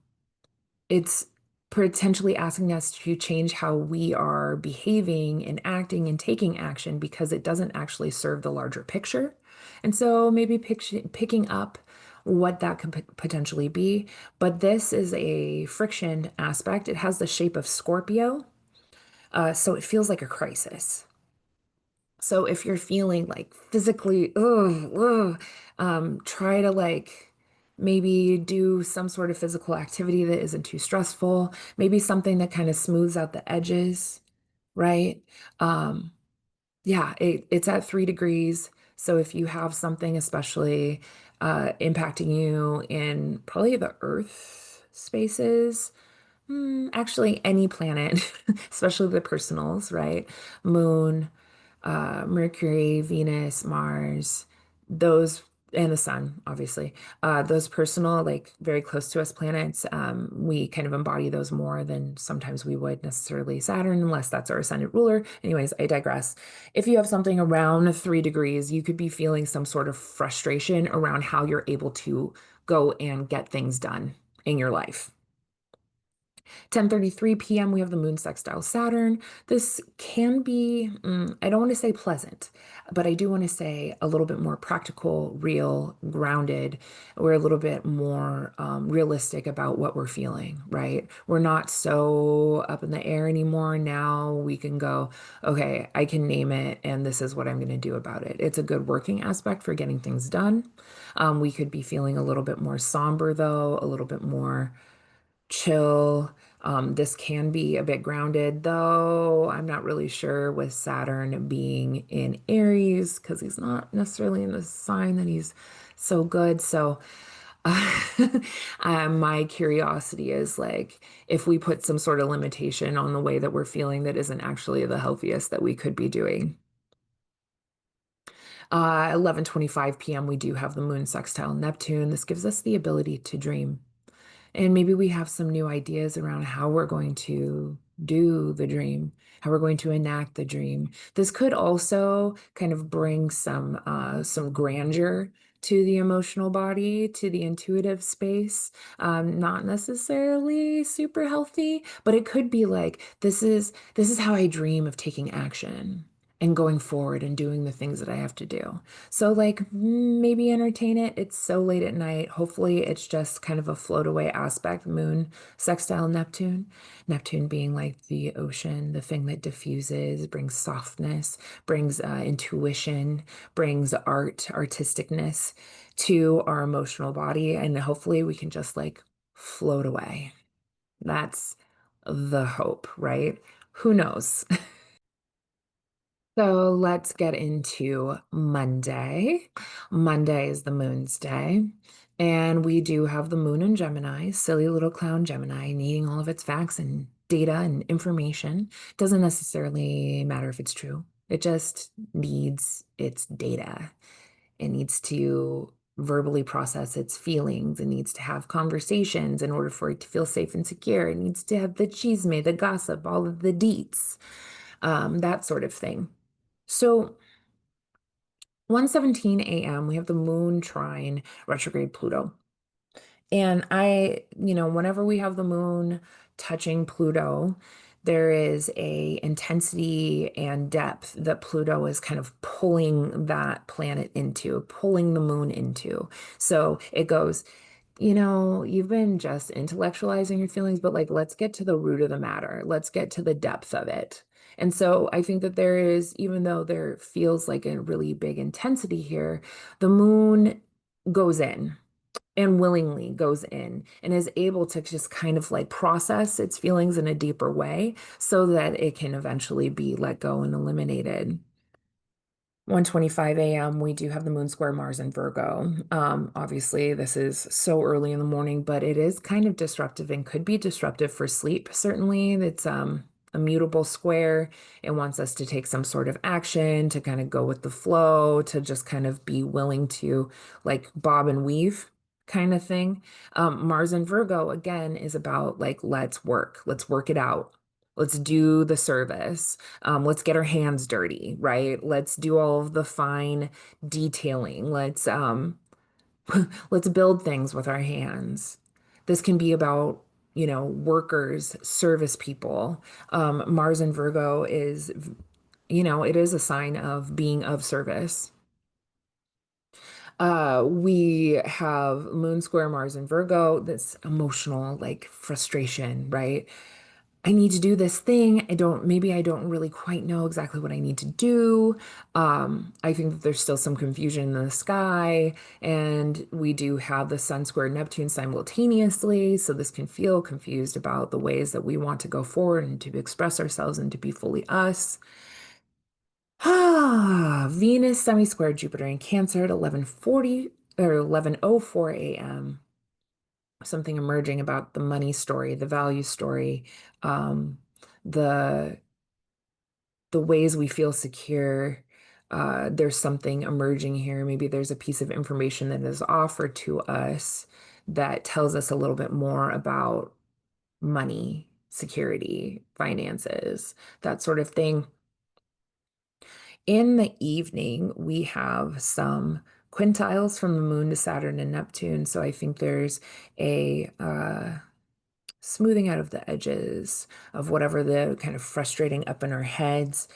Speaker 1: it's potentially asking us to change how we are behaving and acting and taking action because it doesn't actually serve the larger picture. And so maybe picking up what that could potentially be. But this is a friction aspect. It has the shape of Scorpio, so it feels like a crisis. So if you're feeling like physically, try to like maybe do some sort of physical activity that isn't too stressful, maybe something that kind of smooths out the edges, right? Um, yeah, it's at 3 degrees. So if you have something especially impacting you in probably the Earth spaces, actually any planet, especially the personals, right? Moon, Mercury, Venus, Mars, those, and the sun, obviously. Those personal, like very close to us planets, we kind of embody those more than sometimes we would necessarily Saturn, unless that's our ascendant ruler. Anyways, I digress. If you have something around 3 degrees, you could be feeling some sort of frustration around how you're able to go and get things done in your life. 10:33 p.m., we have the moon sextile Saturn. This can be, I don't want to say pleasant, but I do want to say a little bit more practical, real, grounded. We're a little bit more realistic about what we're feeling, right? We're not so up in the air anymore. Now we can go, okay, I can name it, and this is what I'm going to do about it. It's a good working aspect for getting things done. We could be feeling a little bit more somber, though, a little bit more chill. This can be a bit grounded, though I'm not really sure with Saturn being in Aries because he's not necessarily in the sign that he's so good. So, uh, my curiosity is like if we put some sort of limitation on the way that we're feeling that isn't actually the healthiest that we could be doing. 11:25 p.m. we do have the moon sextile Neptune. This gives us the ability to dream. And maybe we have some new ideas around how we're going to do the dream, how we're going to enact the dream. This could also kind of bring some grandeur to the emotional body, to the intuitive space. Not necessarily super healthy, but it could be like this is how I dream of taking action and going forward and doing the things that I have to do. So, like, maybe entertain it. It's so late at night. Hopefully, it's just kind of a float away aspect. Moon sextile Neptune. Neptune being like the ocean, the thing that diffuses, brings softness, brings intuition, brings artisticness to our emotional body. And hopefully, we can just like float away. That's the hope, right? Who knows? So let's get into Monday. Monday is the moon's day. And we do have the moon in Gemini, silly little clown Gemini, needing all of its facts and data and information. Doesn't necessarily matter if it's true, it just needs its data. It needs to verbally process its feelings. It needs to have conversations in order for it to feel safe and secure. It needs to have the chisme, the gossip, all of the deets, that sort of thing. So 1:17 a.m., we have the moon trine retrograde Pluto. And whenever we have the moon touching Pluto, there is a intensity and depth that Pluto is kind of pulling that planet into, pulling the moon into. So it goes, you've been just intellectualizing your feelings, but like, let's get to the root of the matter. Let's get to the depth of it. And so I think that there is, even though there feels like a really big intensity here, the moon goes in and willingly goes in and is able to just kind of like process its feelings in a deeper way so that it can eventually be let go and eliminated. 1:25 a.m., we do have the moon square Mars in Virgo. Obviously, this is so early in the morning, but it is kind of disruptive and could be disruptive for sleep. Certainly, it's a mutable square. It wants us to take some sort of action, to kind of go with the flow, to just kind of be willing to like bob and weave kind of thing. Mars in Virgo, again, is about like, let's work it out. Let's do the service. Let's get our hands dirty, right? Let's do all of the fine detailing. Let's build things with our hands. This can be about, workers, service people. Mars in Virgo is, it is a sign of being of service. We have Moon square Mars in Virgo, this emotional like frustration, right? I need to do this thing. Maybe I don't really quite know exactly what I need to do. I think that there's still some confusion in the sky, and we do have the Sun square Neptune simultaneously. So this can feel confused about the ways that we want to go forward and to express ourselves and to be fully us. Venus semi-square Jupiter in Cancer at 11:40 or 11:04 a.m. Something emerging about the money story, the value story, um, the the ways we feel secure. There's something emerging here. Maybe there's a piece of information that is offered to us that tells us a little bit more about money, security, finances, that sort of thing. In the evening, we have some quintiles from the moon to Saturn and Neptune. So I think there's a smoothing out of the edges of whatever the kind of frustrating up in our heads,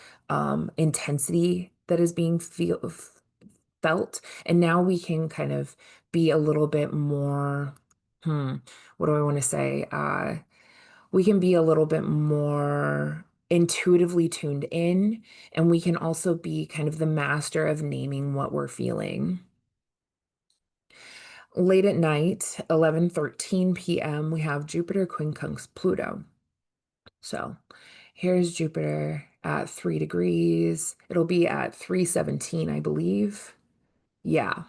Speaker 1: intensity that is being felt. And now we can kind of be a little bit more, what do I want to say? We can be a little bit more intuitively tuned in, and we can also be kind of the master of naming what we're feeling. Late at night, 11:13 p.m., we have Jupiter quincunx Pluto. So here's Jupiter at 3 degrees. It'll be at 3:17, I believe. Yeah,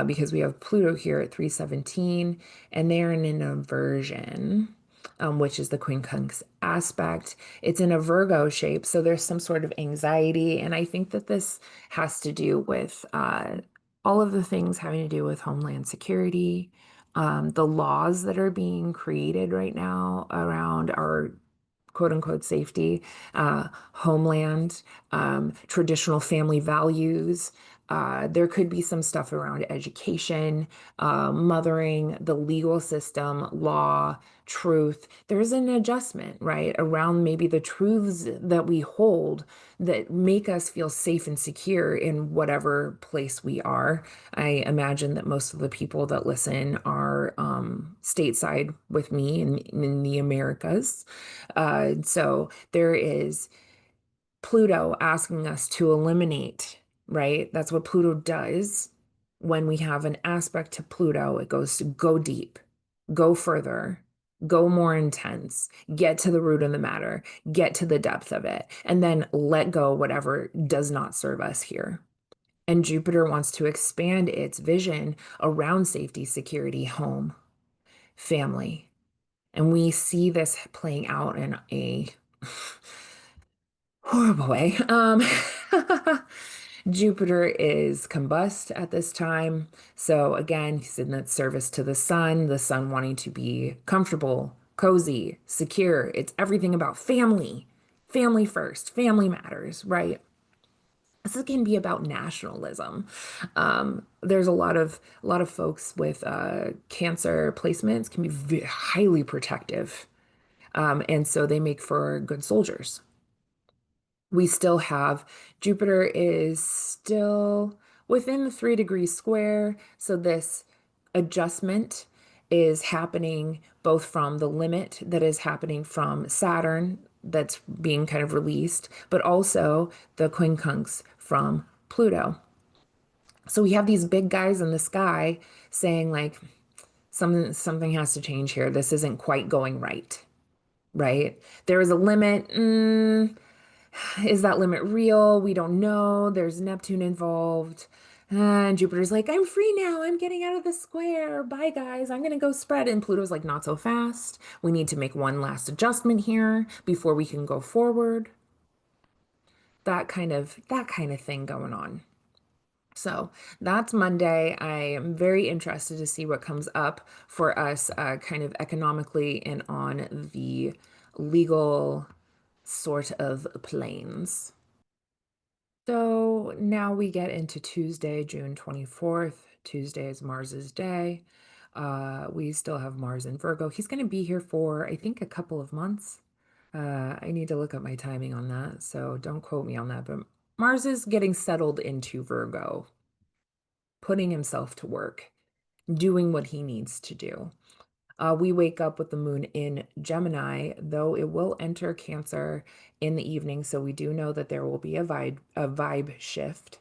Speaker 1: because we have Pluto here at 3:17, and they're in an inversion. which is the quincunx aspect. It's in a Virgo shape, so there's some sort of anxiety. And I think that this has to do with all of the things having to do with homeland security, the laws that are being created right now around our quote unquote safety, homeland, traditional family values. There could be some stuff around education, mothering, the legal system, law, truth. There's an adjustment, right, around maybe the truths that we hold that make us feel safe and secure in whatever place we are. I imagine that most of the people that listen are stateside with me in the Americas. So there is Pluto asking us to eliminate, right? That's what Pluto does. When we have an aspect to Pluto, it goes to go deep, go further, go more intense, get to the root of the matter, get to the depth of it, and then let go whatever does not serve us here. And Jupiter wants to expand its vision around safety, security, home, family. And we see this playing out in a horrible way. Jupiter is combust at this time. So again, he's in that service to the sun wanting to be comfortable, cozy, secure. It's everything about family. Family first, family matters, right? This can be about nationalism. There's a lot of folks with cancer placements can be highly protective, and so they make for good soldiers. We still have Jupiter is still within the 3 degree square. So this adjustment is happening both from the limit that is happening from Saturn that's being kind of released, but also the quincunx from Pluto. So we have these big guys in the sky saying like something has to change here. This isn't quite going right, right? There is a limit. Is that limit real? We don't know. There's Neptune involved. And Jupiter's like, I'm free now. I'm getting out of the square. Bye, guys. I'm going to go spread. And Pluto's like, not so fast. We need to make one last adjustment here before we can go forward. That kind of thing going on. So that's Monday. I am very interested to see what comes up for us, kind of economically and on the legal sort of planes. So now we get into Tuesday, June 24th. Tuesday is Mars's day. We still have Mars in Virgo. He's going to be here for, I think, a couple of months. I need to look up my timing on that, so don't quote me on that. But Mars is getting settled into Virgo, putting himself to work, doing what he needs to do. We wake up with the moon in Gemini, though it will enter Cancer in the evening. So we do know that there will be a vibe shift.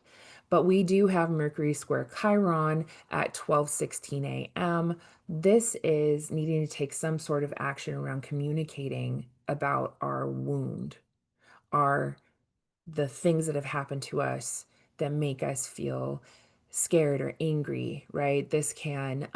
Speaker 1: But we do have Mercury square Chiron at 12:16 a.m. This is needing to take some sort of action around communicating about our wound, our the things that have happened to us that make us feel scared or angry, right? This can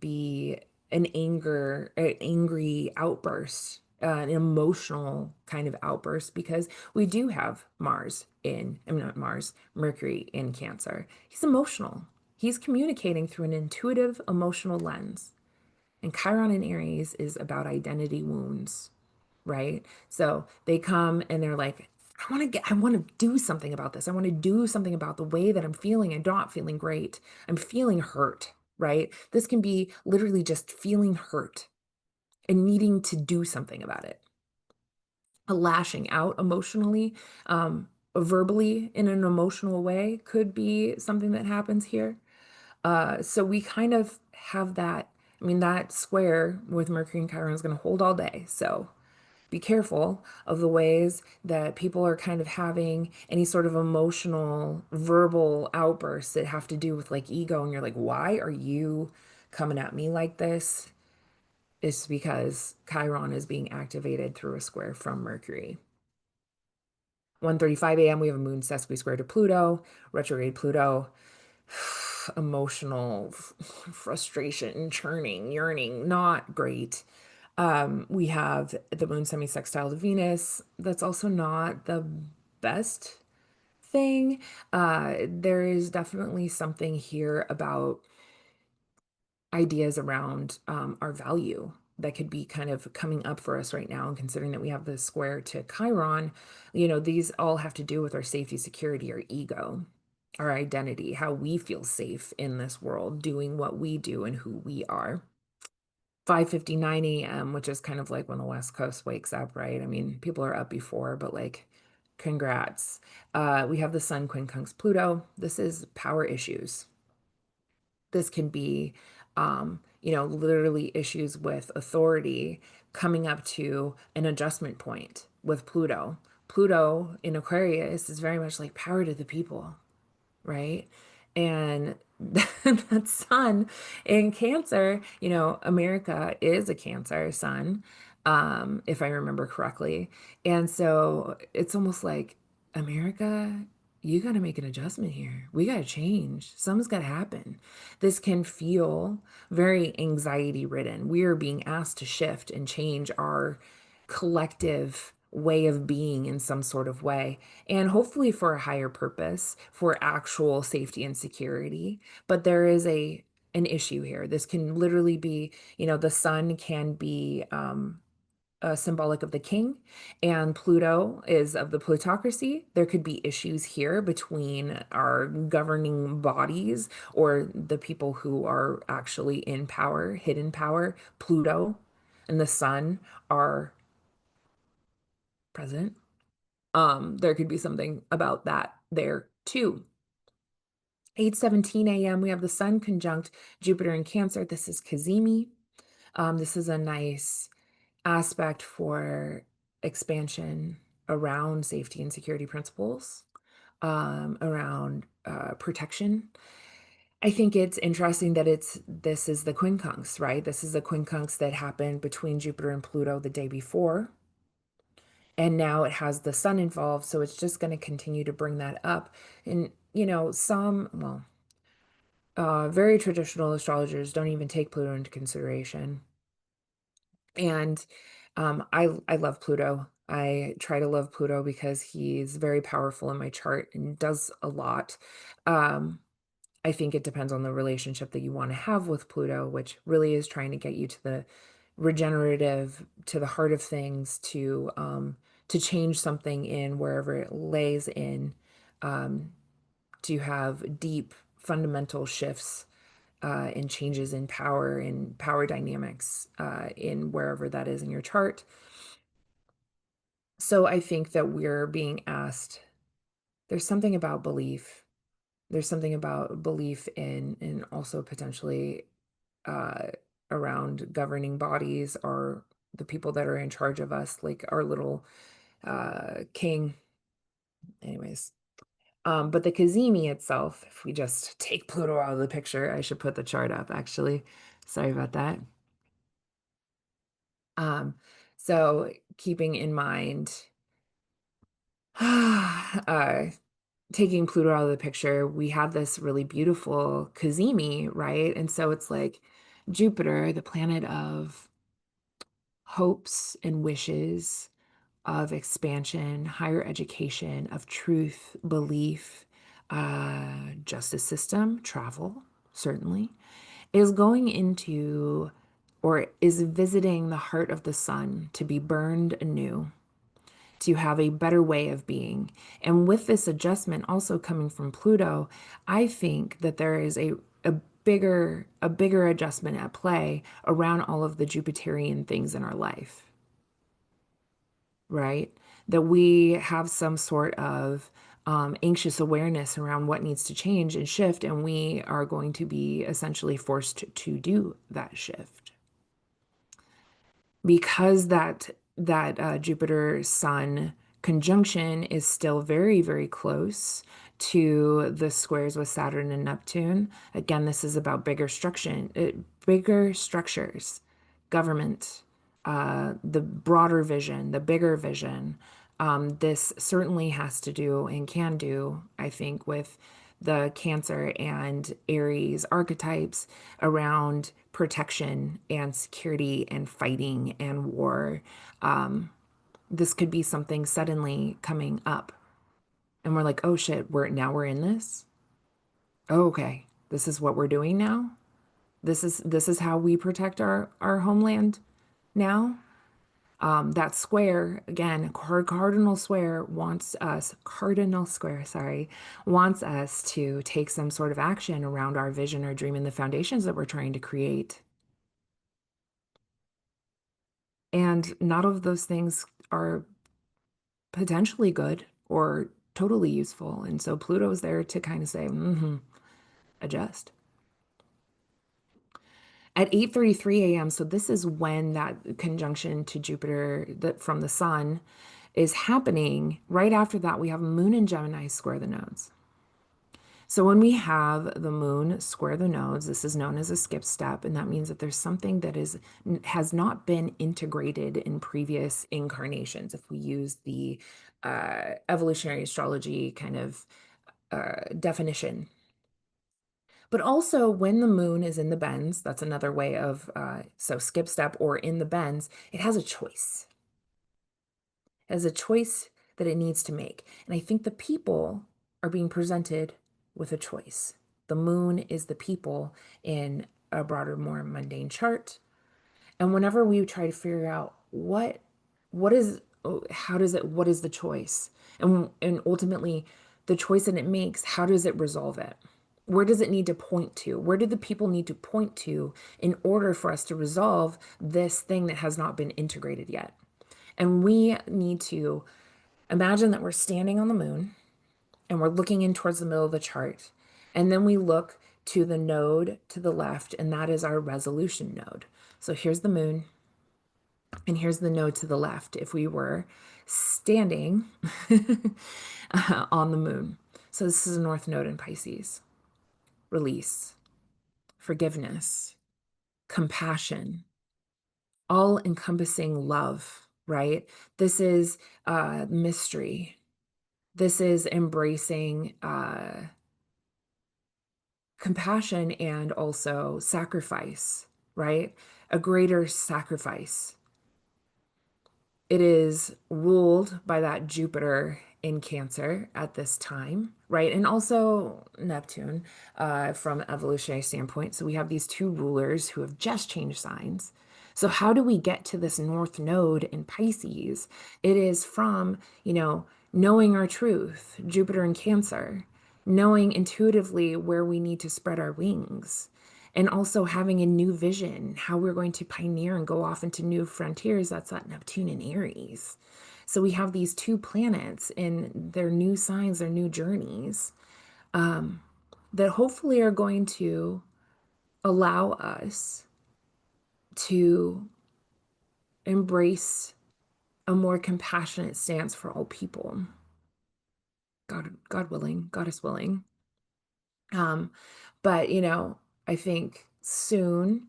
Speaker 1: be an angry outburst, an emotional kind of outburst, because we do have I'm not Mars, Mercury in Cancer. He's emotional. He's communicating through an intuitive, emotional lens. And Chiron in Aries is about identity wounds, right? So they come and they're like, I want to do something about this. I want to do something about the way that I'm feeling. I'm not feeling great. I'm feeling hurt, right? This can be literally just feeling hurt and needing to do something about it. A lashing out emotionally, verbally in an emotional way could be something that happens here. So we kind of have that. I mean, that square with Mercury and Chiron is going to hold all day. So be careful of the ways that people are kind of having any sort of emotional verbal outbursts that have to do with like ego. And you're like, why are you coming at me like this? It's because Chiron is being activated through a square from Mercury. 1:35 a.m. we have a moon sesqui square to Pluto, retrograde Pluto. Emotional frustration, churning, yearning, not great. We have the moon semi-sextile to Venus. That's also not the best thing. There is definitely something here about ideas around our value that could be kind of coming up for us right now. And considering that we have the square to Chiron, these all have to do with our safety, security, our ego, our identity, how we feel safe in this world, doing what we do and who we are. 5:59 a.m., which is kind of like when the West Coast wakes up, right? I mean, people are up before, but like, congrats. We have the Sun quincunx Pluto. This is power issues. This can be, literally issues with authority coming up to an adjustment point with Pluto. Pluto in Aquarius is very much like power to the people, right? And that sun in Cancer, America is a Cancer sun, if I remember correctly. And so it's almost like, America, you got to make an adjustment here. We got to change. Something's got to happen. This can feel very anxiety ridden. We are being asked to shift and change our collective way of being in some sort of way, and hopefully for a higher purpose, for actual safety and security. But there is an issue here. This can literally be, the sun can be symbolic of the king, and Pluto is of the plutocracy. There could be issues here between our governing bodies or the people who are actually in power, hidden power. Pluto and the sun are present. There could be something about that there too. 8:17 a.m. we have the sun conjunct Jupiter in Cancer. This is Cazimi. This is a nice aspect for expansion around safety and security principles, around protection. I think it's interesting that this is the quincunx, right? This is a quincunx that happened between Jupiter and Pluto the day before. And now it has the sun involved, so it's just going to continue to bring that up. And very traditional astrologers don't even take Pluto into consideration. And I love Pluto. I try to love Pluto because he's very powerful in my chart and does a lot. Um, I think it depends on the relationship that you want to have with Pluto, which really is trying to get you to the regenerative, to the heart of things, to change something in wherever it lays in, um, to have deep fundamental shifts and changes in power and power dynamics in wherever that is in your chart. So I think that we're being asked, there's something about belief. There's something about belief in, and also potentially uh, around governing bodies or the people that are in charge of us, like our little king. Anyways, but the Kazemi itself, if we just take Pluto out of the picture, I should put the chart up actually. Sorry about that. Um, so keeping in mind, uh, taking Pluto out of the picture, we have this really beautiful Cazimi, right? And so it's like Jupiter, the planet of hopes and wishes, of expansion, higher education, of truth, belief, justice system, travel, certainly, is going into or is visiting the heart of the sun to be burned anew, to have a better way of being. And with this adjustment also coming from Pluto, I think that there is a bigger adjustment at play around all of the Jupiterian things in our life, right? That we have some sort of anxious awareness around what needs to change and shift, and we are going to be essentially forced to do that shift because that Jupiter Sun conjunction is still very, very close to the squares with Saturn and Neptune. Again, this is about bigger structures, government, the broader vision, the bigger vision. This certainly has to do and can do, I think, with the Cancer and Aries archetypes around protection and security and fighting and war. This could be something suddenly coming up. And we're like, oh shit, we're in this. Oh, okay. This is what we're doing now. This is how we protect our homeland now. That square again, cardinal square, sorry, wants us to take some sort of action around our vision or dream and the foundations that we're trying to create. And not all of those things are potentially good or totally useful. And so Pluto's there to kind of say, adjust. At 8:33 a.m., so this is when that conjunction to Jupiter from the sun is happening. Right after that, we have Moon in Gemini square the nodes. So when we have the moon square the nodes, this is known as a skip step, and that means that there's something that has not been integrated in previous incarnations. If we use the evolutionary astrology kind of definition. But also when the moon is in the bends, that's another way of, so skip step or in the bends, it has a choice. It has a choice that it needs to make. And I think the people are being presented with a choice. The moon is the people in a broader, more mundane chart. And whenever we try to figure out what is how does it what is the choice? And ultimately the choice that it makes, how does it resolve it? Where does it need to point to? Where do the people need to point to in order for us to resolve this thing that has not been integrated yet? And we need to imagine that we're standing on the moon and we're looking in towards the middle of the chart. And then we look to the node to the left, and that is our resolution node. So here's the moon, and here's the node to the left if we were standing on the moon. So this is a north node in Pisces. Release, forgiveness, compassion, all encompassing love, right? This is mystery. This is embracing compassion and also sacrifice, right? A greater sacrifice. It is ruled by that Jupiter in Cancer at this time, right? And also Neptune from an evolutionary standpoint. So we have these two rulers who have just changed signs. So how do we get to this North Node in Pisces? It is from, knowing our truth, Jupiter in Cancer, knowing intuitively where we need to spread our wings, and also having a new vision, how we're going to pioneer and go off into new frontiers. That's that Neptune and Aries. So we have these two planets in their new signs, their new journeys, that hopefully are going to allow us to embrace a more compassionate stance for all people. God willing, God is willing. But I think soon,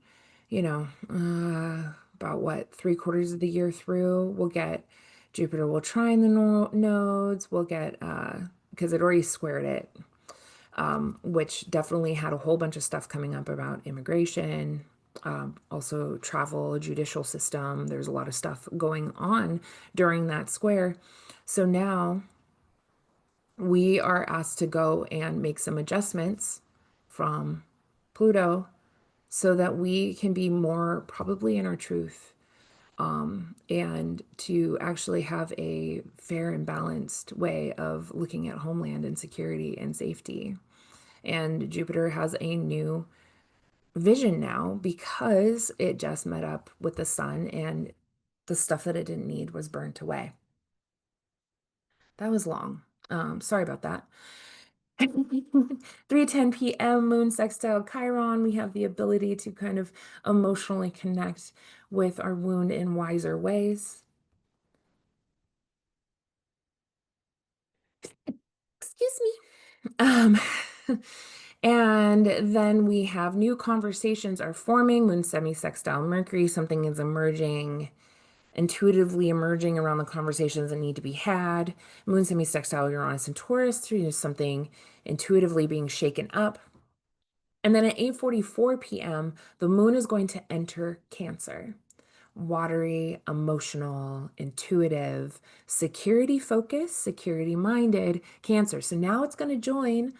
Speaker 1: about what, 3/4 of the year through, we'll get Jupiter will trine the nodes. We'll get because it already squared it, which definitely had a whole bunch of stuff coming up about immigration, also travel, judicial system. There's a lot of stuff going on during that square. So now we are asked to go and make some adjustments from Pluto so that we can be more probably in our truth, and to actually have a fair and balanced way of looking at homeland and security and safety. And Jupiter has a new vision now because it just met up with the sun and the stuff that it didn't need was burnt away. That was long. Sorry about that. 3:10 p.m. moon sextile Chiron. We have the ability to kind of emotionally connect with our wound in wiser ways. Excuse me. And then we have new conversations are forming, moon semi-sextile Mercury, something is emerging. intuitively emerging around the conversations that need to be had. Moon semi-sextile Uranus and Taurus, something intuitively being shaken up. And then at 8:44 p.m., the moon is going to enter Cancer. Watery, emotional, intuitive, security focused, security minded Cancer. So now it's going to join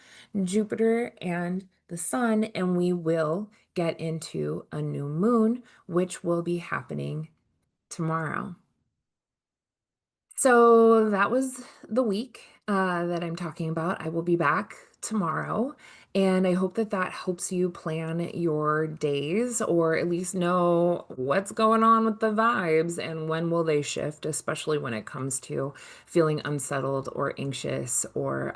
Speaker 1: Jupiter and the sun, and we will get into a new moon, which will be happening tomorrow. So that was the week that I'm talking about. I will be back tomorrow, and I hope that that helps you plan your days, or at least know what's going on with the vibes and when will they shift, especially when it comes to feeling unsettled or anxious or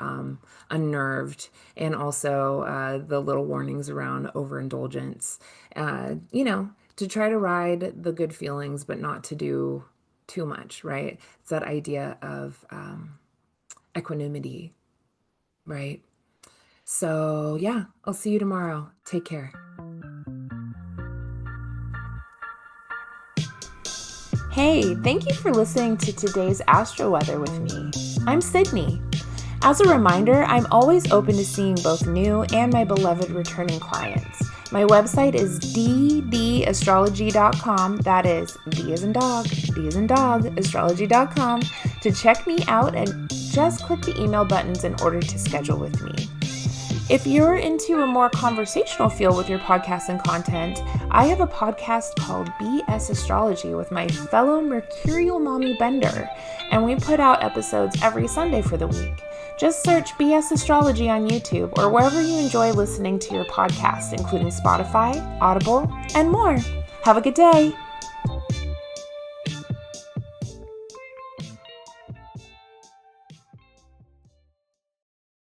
Speaker 1: unnerved, and also the little warnings around overindulgence. To try to ride the good feelings, but not to do too much, right? It's that idea of equanimity, right? So, yeah, I'll see you tomorrow. Take care. Hey, thank you for listening to today's Astro Weather with me. I'm Sydney. As a reminder, I'm always open to seeing both new and my beloved returning clients. My website is ddastrology.com. That is D as in dog, D as in dog, astrology.com to check me out, and just click the email buttons in order to schedule with me. If you're into a more conversational feel with your podcast and content, I have a podcast called BS Astrology with my fellow Mercurial Mommy Bender, and we put out episodes every Sunday for the week. Just search BS Astrology on YouTube or wherever you enjoy listening to your podcast, including Spotify, Audible, and more. Have a good day.